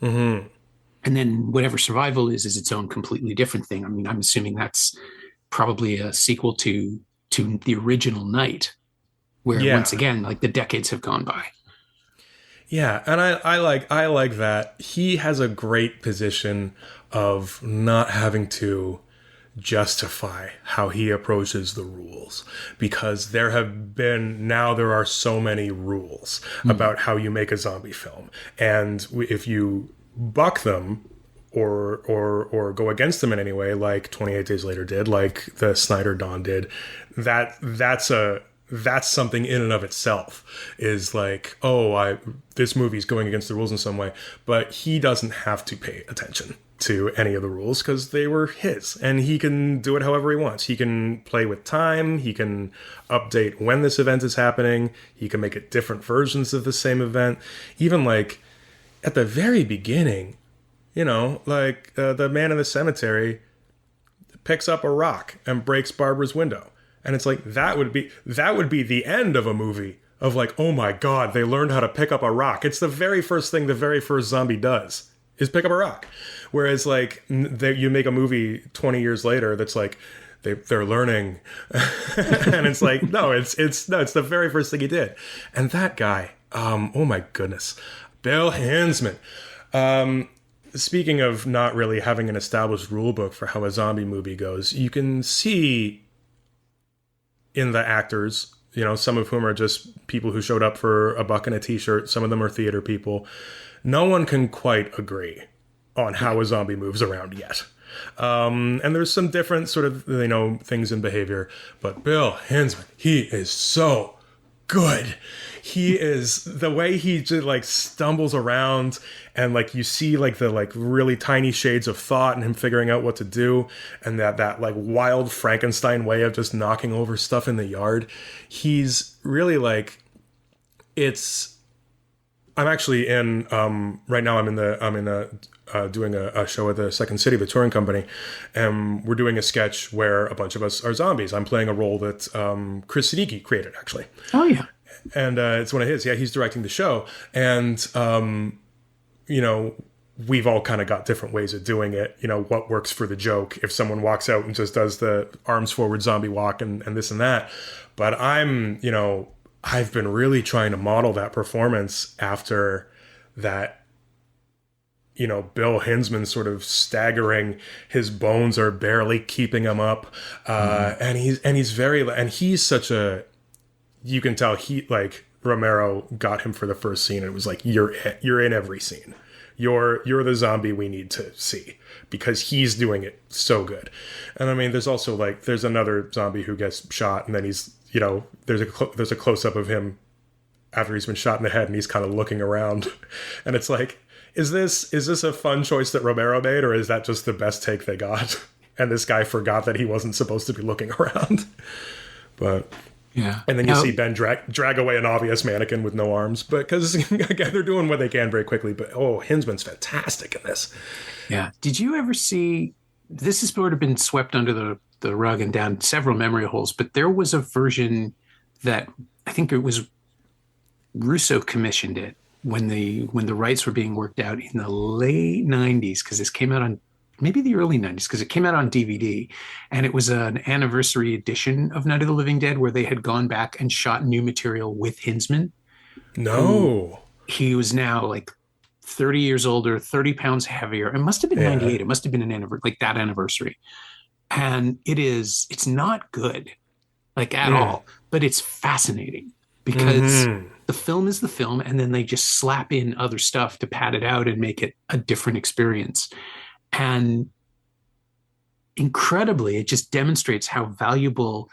And then whatever survival is its own completely different thing. I mean, I'm assuming that's probably a sequel to the original Night, where once again, like, the decades have gone by. Yeah, and I like that. He has a great position of not having to justify how he approaches the rules, because there are so many rules about how you make a zombie film, and if you buck them or go against them in any way, like 28 Days Later did, like the Snyder Dawn did, that's something in and of itself, is like, this movie's going against the rules in some way. But he doesn't have to pay attention to any of the rules, because they were his, and he can do it however he wants. He can play with time. He can update when this event is happening. He can make it different versions of the same event. Even like at the very beginning, the man in the cemetery picks up a rock and breaks Barbara's window. And it's like, that would be the end of a movie of like, oh my God, they learned how to pick up a rock. It's the very first thing the very first zombie does, is pick up a rock. Whereas like you make a movie 20 years later that's like, they're learning. And it's like, no, it's the very first thing he did. And that guy, oh my goodness, Bill Hinzman. Speaking of not really having an established rule book for how a zombie movie goes, you can see in the actors, some of whom are just people who showed up for a buck and a t-shirt. Some of them are theater people. No one can quite agree on how a zombie moves around yet. And there's some different sort of, things in behavior. But Bill Hinzman, he is so good. He is, the way he just like stumbles around, and like you see like the like really tiny shades of thought and him figuring out what to do, and that like wild Frankenstein way of just knocking over stuff in the yard. He's really like, I'm actually in right now. I'm doing a show at the Second City, the touring company, and we're doing a sketch where a bunch of us are zombies. I'm playing a role that Chris Siddiqui created, actually. Oh yeah. And it's one of his. Yeah, he's directing the show. And, we've all kind of got different ways of doing it. What works for the joke. If someone walks out and just does the arms forward zombie walk and this and that. But I've been really trying to model that performance after that, Bill Hinzman sort of staggering. His bones are barely keeping him up. And he's such a... You can tell Romero got him for the first scene. And it was like, you're in every scene. You're the zombie we need to see, because he's doing it so good. And I mean, there's also there's another zombie who gets shot, and then he's, there's a close up of him after he's been shot in the head, and he's kind of looking around. And it's like, is this a fun choice that Romero made, or is that just the best take they got? And this guy forgot that he wasn't supposed to be looking around. But... yeah. And then you see Ben drag away an obvious mannequin with no arms, but because again, they're doing what they can very quickly. But Hinzman's fantastic in this. Yeah. Did you ever see? This has sort of been swept under the rug and down several memory holes, but there was a version that I think it was Russo commissioned it when the rights were being worked out in the late 90s, because this came out on maybe the early 90s, because it came out on DVD, and it was an anniversary edition of Night of the Living Dead where they had gone back and shot new material with Hinzman. No. He was now like 30 years older, 30 pounds heavier. It must have been 98. It must have been that anniversary. And it's not good, at all, but it's fascinating because the film is the film, and then they just slap in other stuff to pad it out and make it a different experience. And incredibly, it just demonstrates how valuable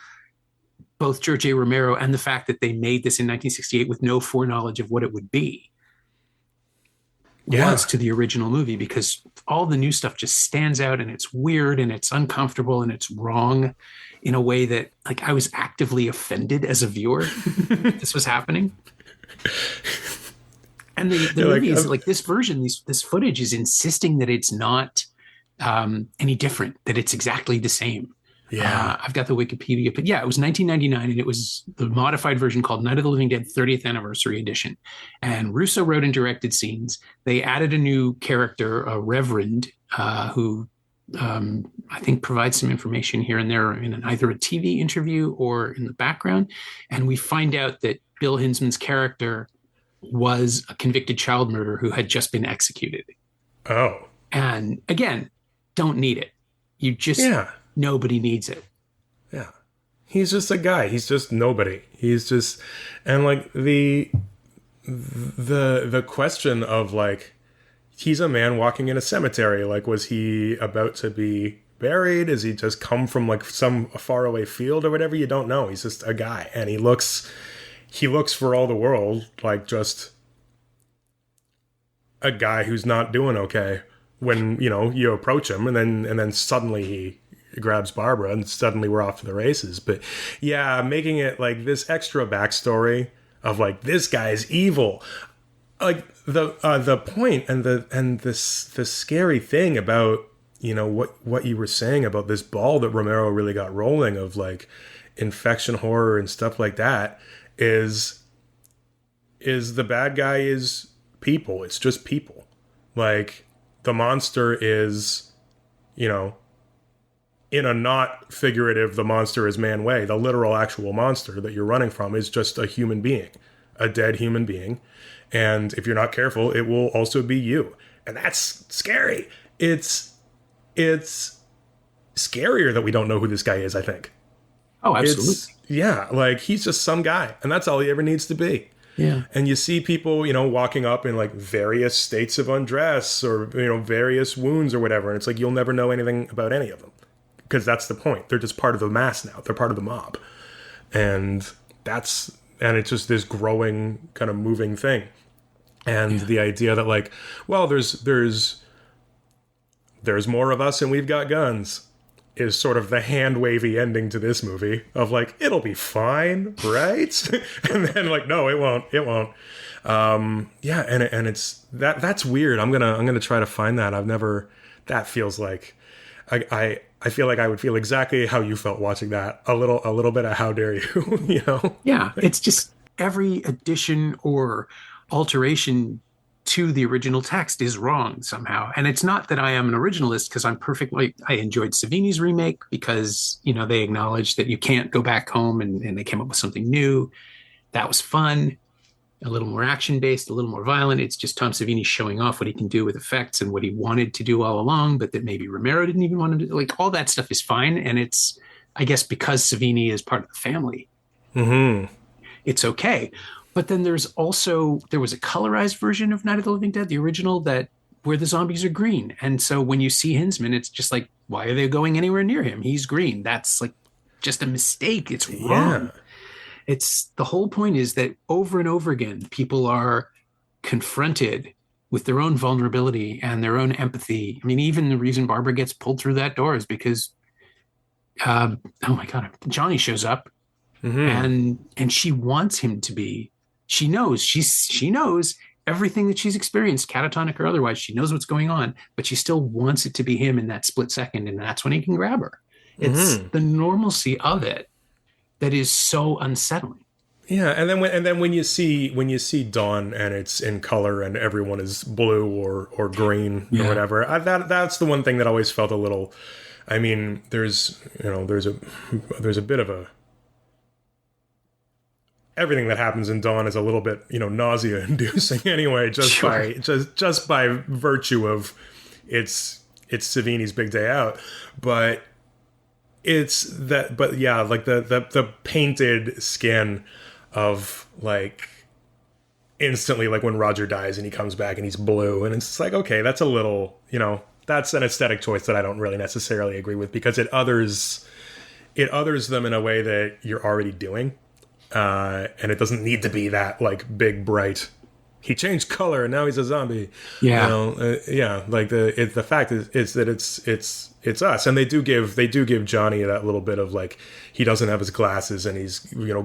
both George A. Romero and the fact that they made this in 1968 with no foreknowledge of what it would be was to the original movie, because all the new stuff just stands out, and it's weird and it's uncomfortable and it's wrong in a way that, like, I was actively offended as a viewer this was happening. And the movie is like, this version, this footage is insisting that it's not any different, that it's exactly the same. Yeah. I've got the Wikipedia, but yeah, it was 1999, and it was the modified version called Night of the Living Dead 30th Anniversary Edition. And Russo wrote and directed scenes. They added a new character, a reverend, who I think provides some information here and there in either a TV interview or in the background. And we find out that Bill Hinsman's character was a convicted child murderer who had just been executed. Oh. And again, don't need it. You just... Nobody needs it. Yeah. He's just a guy. He's just nobody. He's just, and like the question of like, he's a man walking in a cemetery. Like, was he about to be buried? Is he just come from like some faraway field or whatever? You don't know. He's just a guy, and he looks for all the world like just a guy who's not doing okay when, you know, you approach him, and then suddenly he grabs Barbara, and suddenly we're off to the races. But yeah, making it like this extra backstory of like, this guy's evil, like the point and the scary thing about, you know, what you were saying about this ball that Romero really got rolling of like infection horror and stuff like that is the bad guy is people. It's just people. Like, the monster is, you know, in a not figurative, the monster is man way, the literal actual monster that you're running from is just a human being, a dead human being. And if you're not careful, it will also be you. And that's scary. It's scarier that we don't know who this guy is, I think. Oh, absolutely. Like, he's just some guy, and that's all he ever needs to be. Yeah. And you see people, you know, walking up in like various states of undress or, you know, various wounds or whatever. And it's like, you'll never know anything about any of them. Because that's the point. They're just part of the mass now. They're part of the mob. And it's just this growing kind of moving thing. And the idea that like, well, there's more of us and we've got guns is sort of the hand wavy ending to this movie of like, it'll be fine, right? And then like, no, it won't. Yeah. And it's that's weird. I'm gonna try to find that. That feels like I feel like I would feel exactly how you felt watching that. A little bit of how dare you, you know? Yeah, it's just every addition or alteration to the original text is wrong somehow. And it's not that I am an originalist, because I enjoyed Savini's remake because, you know, they acknowledged that you can't go back home, and they came up with something new. That was fun. A little more action-based, a little more violent. It's just Tom Savini showing off what he can do with effects and what he wanted to do all along, but that maybe Romero didn't even want to do. Like, all that stuff is fine, and it's, I guess, because Savini is part of the family, it's okay. But then there was a colorized version of Night of the Living Dead, the original, where the zombies are green. And so when you see Hinsman, it's just like, why are they going anywhere near him? He's green. That's like just a mistake. It's wrong. Yeah. It's the whole point is that over and over again, people are confronted with their own vulnerability and their own empathy. I mean, even the reason Barbara gets pulled through that door is because, oh my God, Johnny shows up, and she wants him to be. She knows everything that she's experienced, catatonic or otherwise. She knows what's going on, but she still wants it to be him in that split second, and that's when he can grab her. It's the normalcy of it that is so unsettling. Yeah, and then when you see Dawn and it's in color and everyone is blue or green or whatever, that's the one thing that always felt a little. I mean, there's a bit of a. Everything that happens in Dawn is a little bit, you know, nausea-inducing anyway, just by virtue of it's Savini's big day out, but. It's that, but yeah, like the painted skin of like instantly, like when Roger dies and he comes back and he's blue, and it's just like, okay, that's a little, that's an aesthetic choice that I don't really necessarily agree with, because it others them in a way that you're already doing, and it doesn't need to be that like big bright. He changed color and now he's a zombie. Yeah, Like the fact is that it's us, and they do give Johnny that little bit of like, he doesn't have his glasses and he's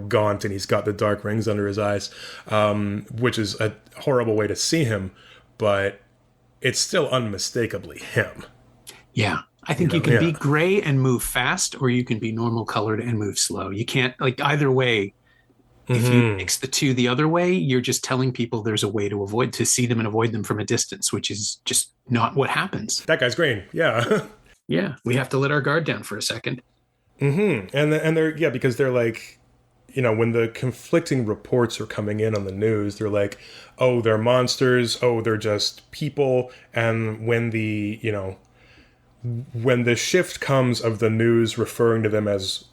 gaunt and he's got the dark rings under his eyes, which is a horrible way to see him, but it's still unmistakably him. Yeah. I think you can be gray and move fast, or you can be normal colored and move slow. You can't, like, either way. If you mix the two the other way, you're just telling people there's a way to see them and avoid them from a distance, which is just not what happens. That guy's green. Yeah. Yeah. We have to let our guard down for a second. And they're, because they're like, when the conflicting reports are coming in on the news, they're like, oh, they're monsters. Oh, they're just people. And when the shift comes of the news referring to them as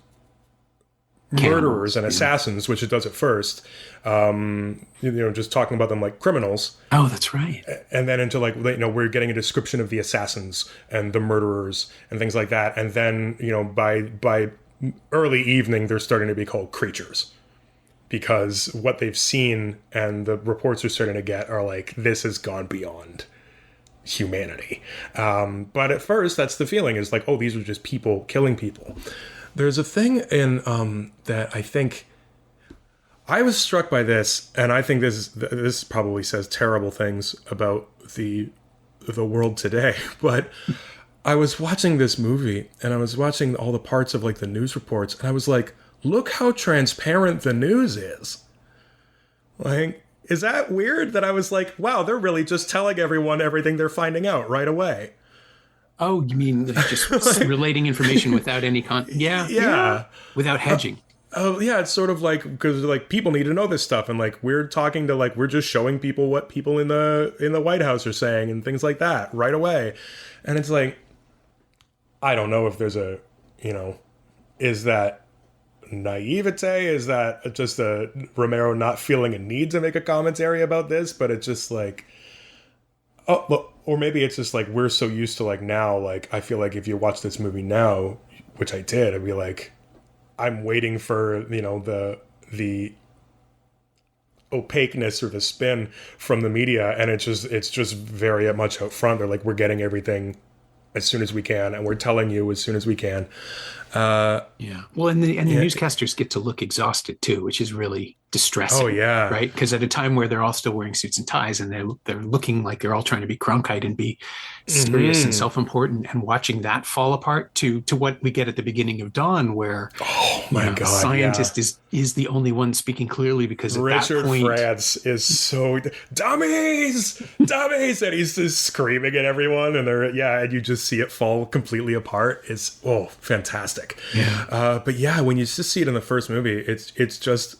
murderers and assassins, which it does at first, just talking about them like criminals. Oh, that's right. And then into like, we're getting a description of the assassins and the murderers and things like that. And then, by early evening, they're starting to be called creatures, because what they've seen and the reports they're starting to get are like, this has gone beyond humanity. But at first, that's the feeling, is like, oh, these are just people killing people. There's a thing in that I think I was struck by this, and I think this probably says terrible things about the world today. But I was watching this movie, and I was watching all the parts of like the news reports, and I was like, look how transparent the news is. Like, is that weird? That I was like, wow, they're really just telling everyone everything they're finding out right away. Oh, you mean just relating information without any Yeah. Without hedging. It's sort of like, because like people need to know this stuff, and like we're talking to, like, we're just showing people what people in the White House are saying and things like that right away. And it's like, I don't know if there's a, is that naivete? Is that just a Romero not feeling a need to make a commentary about this? But it's just like, oh, look. Or maybe it's just like, we're so used to, like, now, like, I feel like if you watch this movie now, which I did, I'd be like, I'm waiting for, the opaqueness or the spin from the media, and it's just very much out front. They're like, we're getting everything as soon as we can, and we're telling you as soon as we can. Well, and the newscasters get to look exhausted too, which is really distressing. Oh yeah, right. Because at a time where they're all still wearing suits and ties, and they're looking like they're all trying to be Cronkite and be serious and self-important, and watching that fall apart to what we get at the beginning of Dawn, where the scientist is the only one speaking clearly, because at Richard that point, France is so dummies, and he's just screaming at everyone, and and you just see it fall completely apart. It's fantastic. But when you just see it in the first movie, it's just,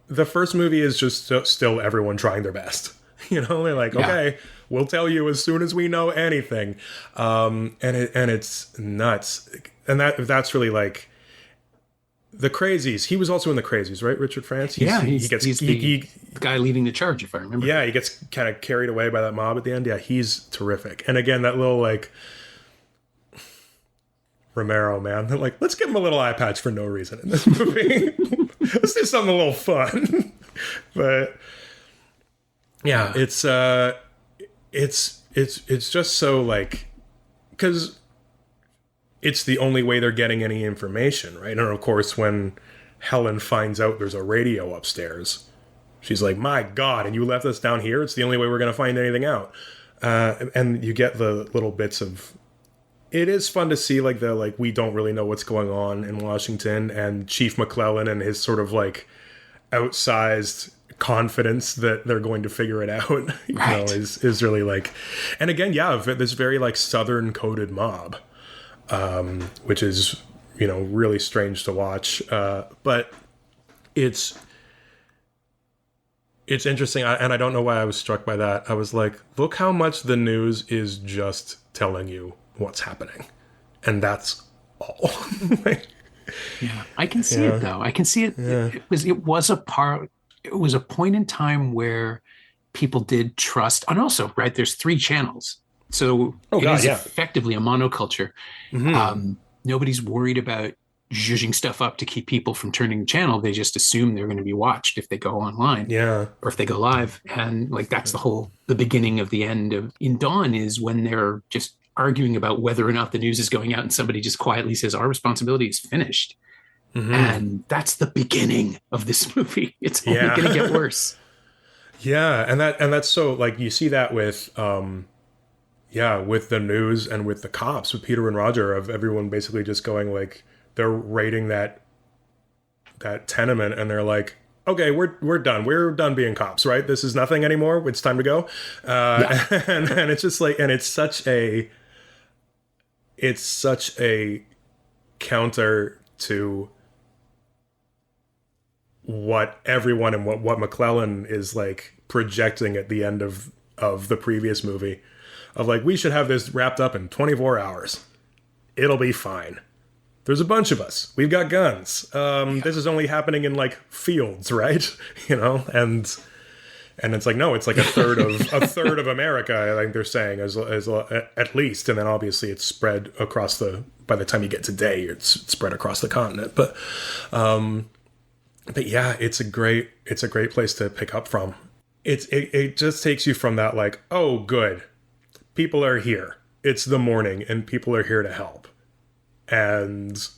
the first movie is just still everyone trying their best. They're like, okay, we'll tell you as soon as we know anything, and it's nuts, and that's really like the Crazies. He was also in the Crazies, right, Richard France? He's the guy leading the charge, if I remember. Yeah, he gets kind of carried away by that mob at the end. Yeah, he's terrific. And again, that little like Romero, man, they're like, let's give him a little eye patch for no reason in this movie. Let's do something a little fun. But it's just so like, because it's the only way they're getting any information, right? And of course, when Helen finds out there's a radio upstairs, she's like, my God, and you left us down here? It's the only way we're going to find anything out. And you get the little bits of, it is fun to see, like, we don't really know what's going on in Washington, and Chief McClellan and his sort of like outsized confidence that they're going to figure it out, is really like, and again, this very like Southern coded mob, which is, really strange to watch. But it's interesting. And I don't know why I was struck by that. I was like, look how much the news is just telling you what's happening, and that's all. I can see it though. I can see it. It was a point in time where people did trust. And also, right, there's 3 channels. So it is effectively a monoculture. Nobody's worried about zhuzhing stuff up to keep people from turning the channel. They just assume they're going to be watched if they go online, or if they go live. And like that's the beginning of the end of In Dawn is when they're just arguing about whether or not the news is going out, and somebody just quietly says, "Our responsibility is finished." And that's the beginning of this movie. It's only going to get worse. And that's so like you see that with with the news and with the cops, with Peter and Roger, of everyone basically just going like they're raiding that tenement and they're like, okay, we're done. We're done being cops, right? This is nothing anymore. It's time to go. And it's just like, and it's such a counter to what everyone and what McClellan is like projecting at the end of the previous movie of like, we should have this wrapped up in 24 hours. It'll be fine. There's a bunch of us. We've got guns. This is only happening in like fields, right? You know, and it's like, no, it's like a third of America. I think they're saying as at least, and then obviously it's spread across by the time you get today, it's spread across the continent. But yeah, it's a great place to pick up from. It just takes you from that like, oh, good, people are here. It's the morning and people are here to help. And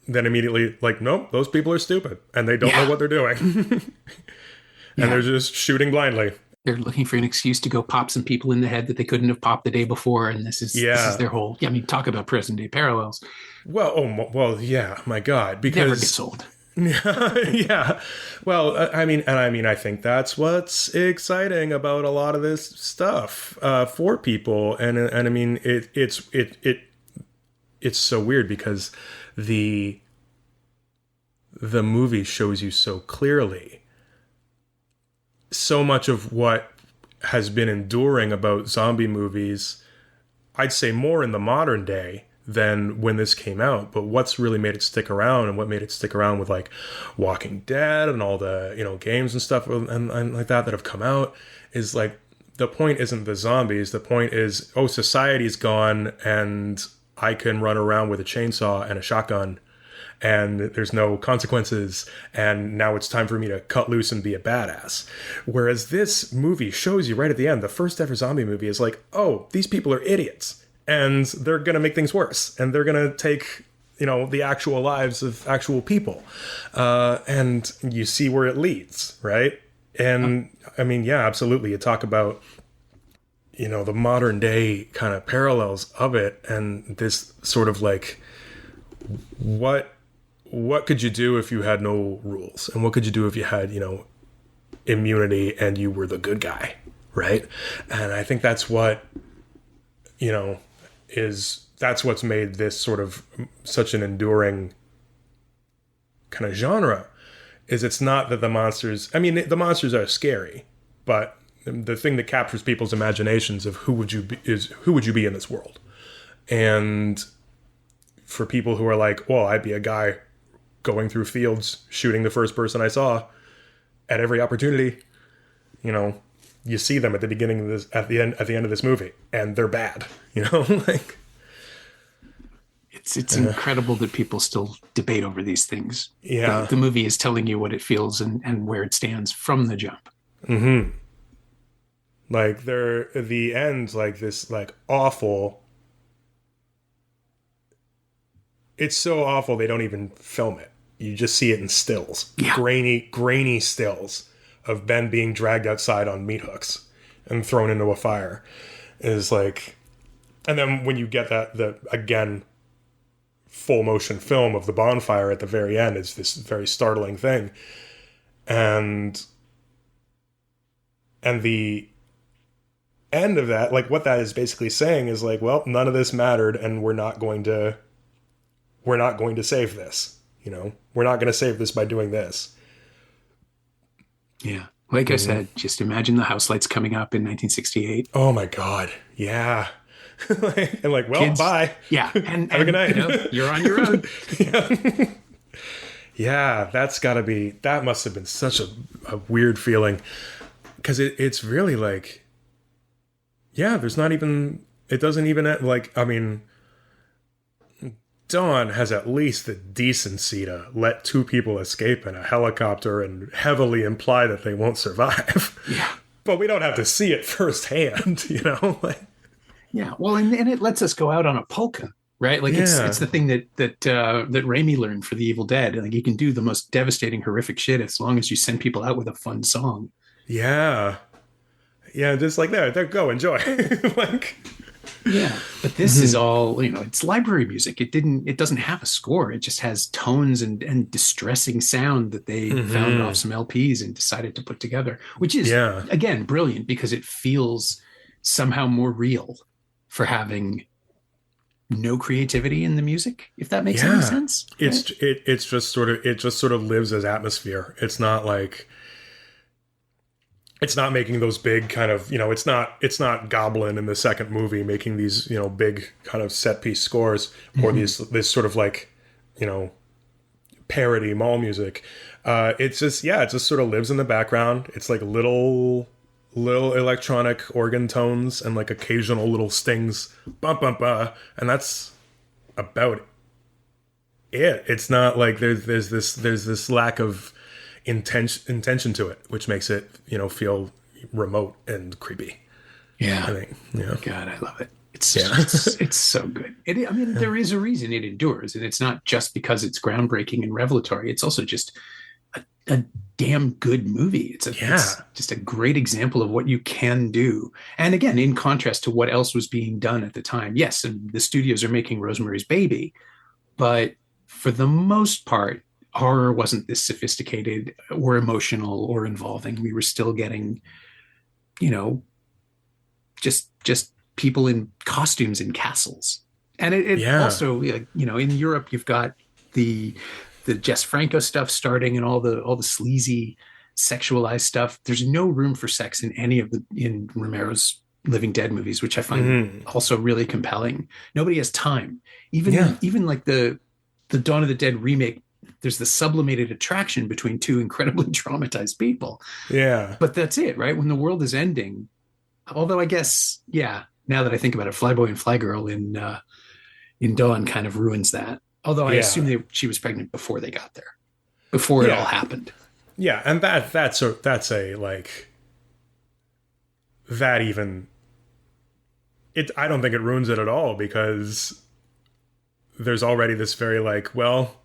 then immediately like, nope, those people are stupid and they don't know what they're doing. And they're just shooting blindly. They're looking for an excuse to go pop some people in the head that they couldn't have popped the day before. And this is their whole, I mean, talk about present day parallels. Well, yeah, my God, because never gets old. Yeah. Well, I think that's what's exciting about a lot of this stuff for people. And I mean, it's so weird because the movie shows you so clearly so much of what has been enduring about zombie movies, I'd say more in the modern day than when this came out. But what's really made it stick around, and what made it stick around with like Walking Dead and all the, you know, games and stuff and like that have come out, is like the point isn't the zombies. The point is, oh, society's gone and I can run around with a chainsaw and a shotgun and there's no consequences, and now it's time for me to cut loose and be a badass. Whereas this movie shows you right at the end, the first ever zombie movie is like, oh, these people are idiots and they're going to make things worse and they're going to take, you know, the actual lives of actual people. And you see where it leads, right? And I mean, yeah, absolutely. You talk about, you know, the modern day kind of parallels of it, and this sort of like, what could you do if you had no rules, and what could you do if you had, you know, immunity and you were the good guy, right? And I think that's what, you know, that's what's made this sort of such an enduring kind of genre, is it's not that the monsters are scary, but the thing that captures people's imaginations of who would you be in this world. And for people who are like, well, I'd be a guy going through fields, shooting the first person I saw at every opportunity, you know, you see them at the beginning of this, at the end of this movie, and they're bad, you know, like it's incredible that people still debate over these things. Yeah. The movie is telling you what it feels and where it stands from the jump. Mm-hmm. Like the end, like this, like awful. It's so awful they don't even film it. You just see it in stills, grainy stills of Ben being dragged outside on meat hooks and thrown into a fire. Is like, and then when you get the again full motion film of the bonfire at the very end, it's this very startling thing, and the end of that, like what that is basically saying is like, well, none of this mattered, and we're not going to save this. You know, we're not going to save this by doing this. Yeah. Like I said, just imagine the house lights coming up in 1968. Oh my God. Yeah. And like, well, kids, bye. Yeah. And have a good night. You know, you're on your own. Yeah. That must have been such a weird feeling because it's really like, yeah, there's not even, it doesn't even, like, I mean, Don has at least the decency to let two people escape in a helicopter and heavily imply that they won't survive. Yeah. But we don't have to see it firsthand, you know? Like, Yeah. Well, and it lets us go out on a polka, right? Like it's the thing that Raimi learned for The Evil Dead. Like you can do the most devastating, horrific shit as long as you send people out with a fun song. yeah. Yeah, just like there, go enjoy. Like, yeah, but this is all, it's library music. It doesn't have a score. It just has tones and distressing sound that they found off some LPs and decided to put together, which is again brilliant because it feels somehow more real for having no creativity in the music, if that makes any sense. Right? It just sort of lives as atmosphere. It's not like, it's not making those big kind of, it's not Goblin in the second movie making these, big kind of set piece scores or this sort of like, parody mall music. It just sort of lives in the background. It's like little electronic organ tones and like occasional little stings, bum, bum, bum, and that's about it. It's not like there's this lack of intention to it, which makes it feel remote and creepy. Yeah, I think. Yeah. God, I love it. It's so good. There is a reason it endures, and it's not just because it's groundbreaking and revelatory. It's also just a damn good movie. It's just a great example of what you can do. And again, in contrast to what else was being done at the time. Yes, and the studios are making Rosemary's Baby, but for the most part, horror wasn't this sophisticated or emotional or involving. We were still getting, just people in costumes in castles. And it also, in Europe, you've got the Jess Franco stuff starting and all the sleazy sexualized stuff. There's no room for sex in Romero's Living Dead movies, which I find also really compelling. Nobody has time. Even like the Dawn of the Dead remake, there's the sublimated attraction between two incredibly traumatized people. Yeah. But that's it, right? When the world is ending, although I guess, now that I think about it, Flyboy and Flygirl in Dawn kind of ruins that. Although I assume she was pregnant before they got there, before it all happened. Yeah, and that's a like that even it. I don't think it ruins it at all because there's already this very like, well,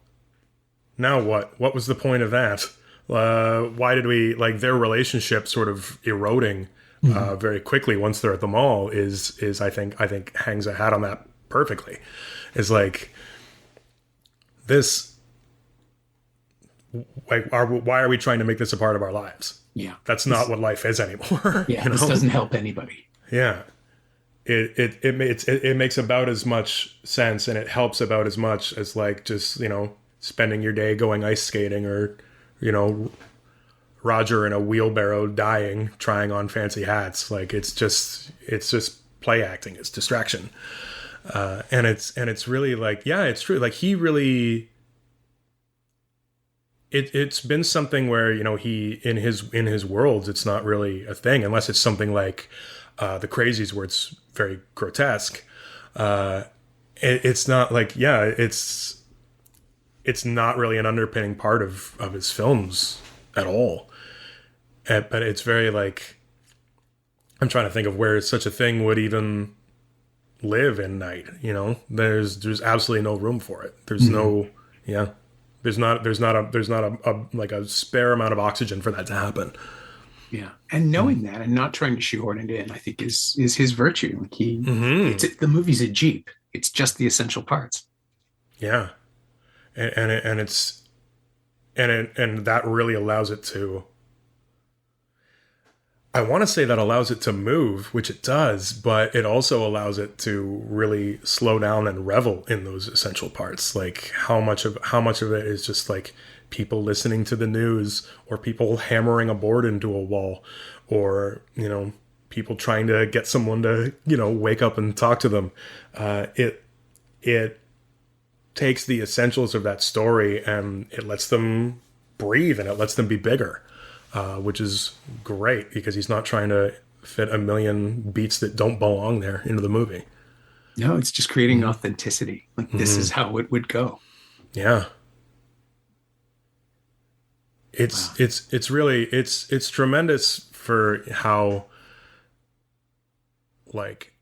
now what? What was the point of that? Why did we like their relationship sort of eroding very quickly once they're at the mall? Is I think hangs a hat on that perfectly. Is like this. Like, why are we trying to make this a part of our lives? Yeah, that's not what life is anymore. Yeah, this doesn't help anybody. Yeah, it makes about as much sense, and it helps about as much as like just spending your day going ice skating or Roger in a wheelbarrow dying trying on fancy hats. Like it's just play acting. It's distraction, and it's really like it's true. Like he really. It's been something where he in his worlds it's not really a thing unless it's something like the Crazies where it's very grotesque. It's not like it's not really an underpinning part of his films at all. But it's very like I'm trying to think of where such a thing would even live in night. There's absolutely no room for it. There's no There's not a like a spare amount of oxygen for that to happen. Yeah, and knowing that and not trying to shoehorn it in, I think is his virtue. Like the movie's a Jeep. It's just the essential parts. Yeah, and that really allows it to. I want to say that allows it to move, which it does, but it also allows it to really slow down and revel in those essential parts. Like how much of it is just like people listening to the news or people hammering a board into a wall or, people trying to get someone to, wake up and talk to them. It takes the essentials of that story and it lets them breathe and it lets them be bigger. which is great because he's not trying to fit a million beats that don't belong there into the movie. No, it's just creating authenticity. Like this is how it would go. Yeah. It's really it's tremendous for how, like,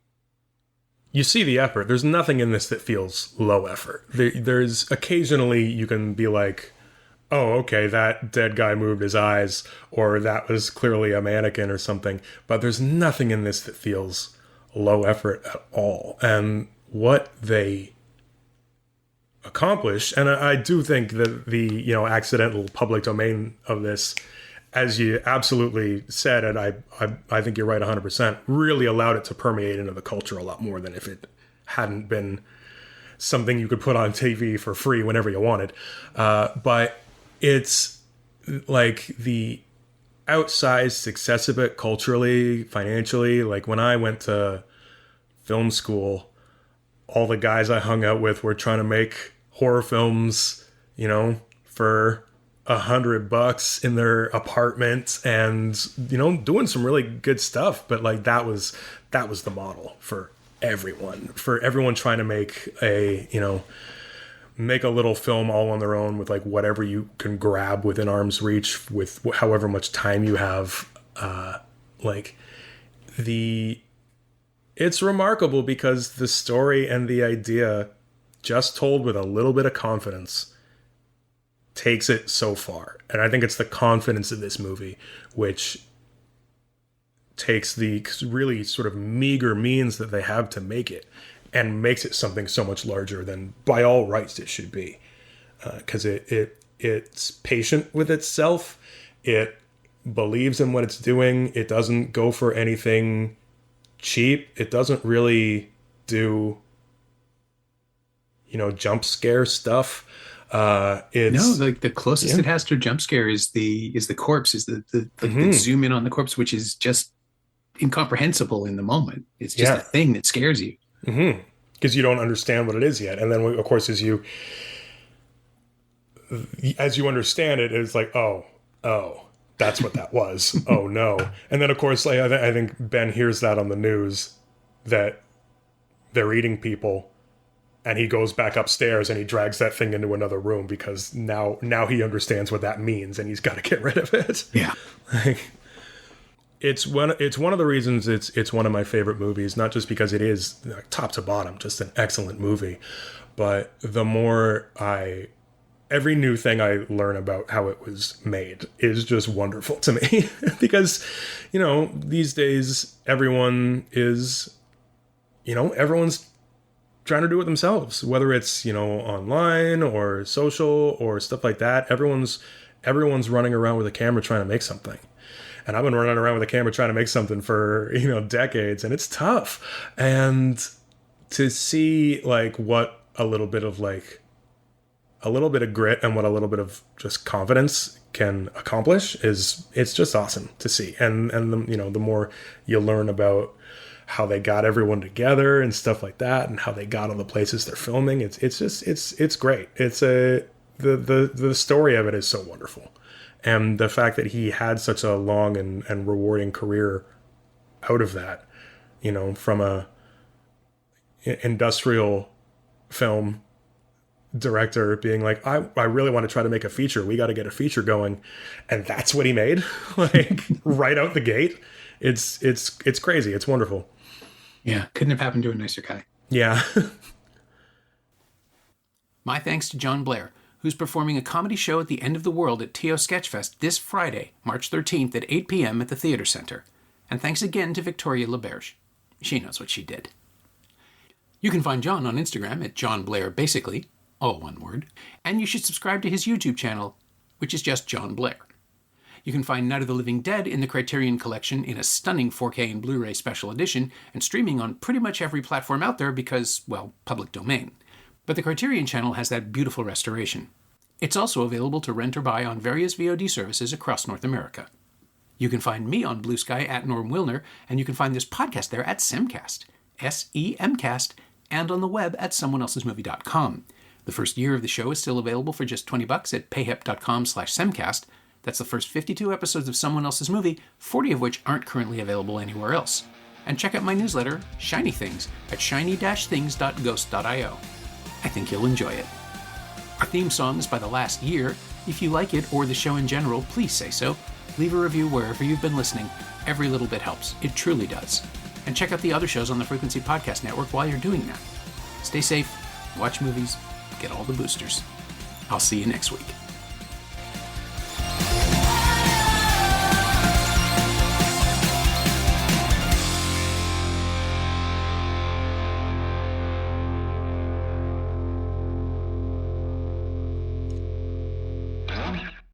you see the effort. There's nothing in this that feels low effort. There's occasionally you can be like, oh, okay, that dead guy moved his eyes, or that was clearly a mannequin or something. But there's nothing in this that feels low effort at all. And what they accomplish, and I do think that the accidental public domain of this, as you absolutely said, and I think you're right 100%, really allowed it to permeate into the culture a lot more than if it hadn't been something you could put on TV for free whenever you wanted. But it's like the outsized success of it culturally, financially. Like when I went to film school, all the guys I hung out with were trying to make horror films, for $100 in their apartment and, doing some really good stuff. But like that was the model for everyone trying to make make a little film all on their own with like whatever you can grab within arm's reach with however much time you have. It's remarkable because the story and the idea, just told with a little bit of confidence, takes it so far. And I think it's the confidence of this movie which takes the really sort of meager means that they have to make it and makes it something so much larger than by all rights it should be. Because it's patient with itself. It believes in what it's doing. It doesn't go for anything cheap. It doesn't really do, jump scare stuff. The closest it has to a jump scare is the corpse, the zoom in on the corpse, which is just incomprehensible in the moment. It's just a thing that scares you. Because you don't understand what it is yet. And then, of course, as you understand it, it's like, oh, that's what that was. Oh, no. And then, of course, like, I think Ben hears that on the news that they're eating people. And he goes back upstairs and he drags that thing into another room because now he understands what that means and he's got to get rid of it. Yeah. It's one of the reasons it's one of my favorite movies, not just because it is top to bottom just an excellent movie, but every new thing I learn about how it was made is just wonderful to me because, these days everyone is, everyone's trying to do it themselves, whether it's, online or social or stuff like that. Everyone's running around with a camera trying to make something. And I've been running around with a camera trying to make something for, decades, and it's tough. And to see like what a little bit of grit and what a little bit of just confidence can accomplish it's just awesome to see. And the more you learn about how they got everyone together and stuff like that, and how they got all the places they're filming, it's great. It's the story of it is so wonderful. And the fact that he had such a long and rewarding career out of that, from a industrial film director being like, I really want to try to make a feature. We got to get a feature going. And that's what he made, like right out the gate. It's crazy. It's wonderful. Yeah. Couldn't have happened to a nicer guy. Yeah. My thanks to Jon Blair, who's performing a comedy show at the End of the World at TO Sketchfest this Friday, March 13th at 8 p.m. at the Theatre Center. And thanks again to Victoria LeBerge. She knows what she did. You can find Jon on Instagram at Jon Blair Basically, all one word, and you should subscribe to his YouTube channel, which is just Jon Blair. You can find Night of the Living Dead in the Criterion Collection in a stunning 4K and Blu-ray special edition and streaming on pretty much every platform out there because, well, public domain. But the Criterion channel has that beautiful restoration. It's also available to rent or buy on various VOD services across North America. You can find me on Blue Sky at Norm Wilner, and you can find this podcast there at Semcast, SEMcast, and on the web at someoneelsesmovie.com. The first year of the show is still available for just $20 at payhip.com/Semcast. That's the first 52 episodes of Someone Else's Movie, 40 of which aren't currently available anywhere else. And check out my newsletter, Shiny Things, at shiny-things.ghost.io. I think you'll enjoy it. Our theme song is by The Last Year. If you like it or the show in general, please say so. Leave a review wherever you've been listening. Every little bit helps. It truly does. And check out the other shows on the Frequency Podcast Network while you're doing that. Stay safe, watch movies, get all the boosters. I'll see you next week.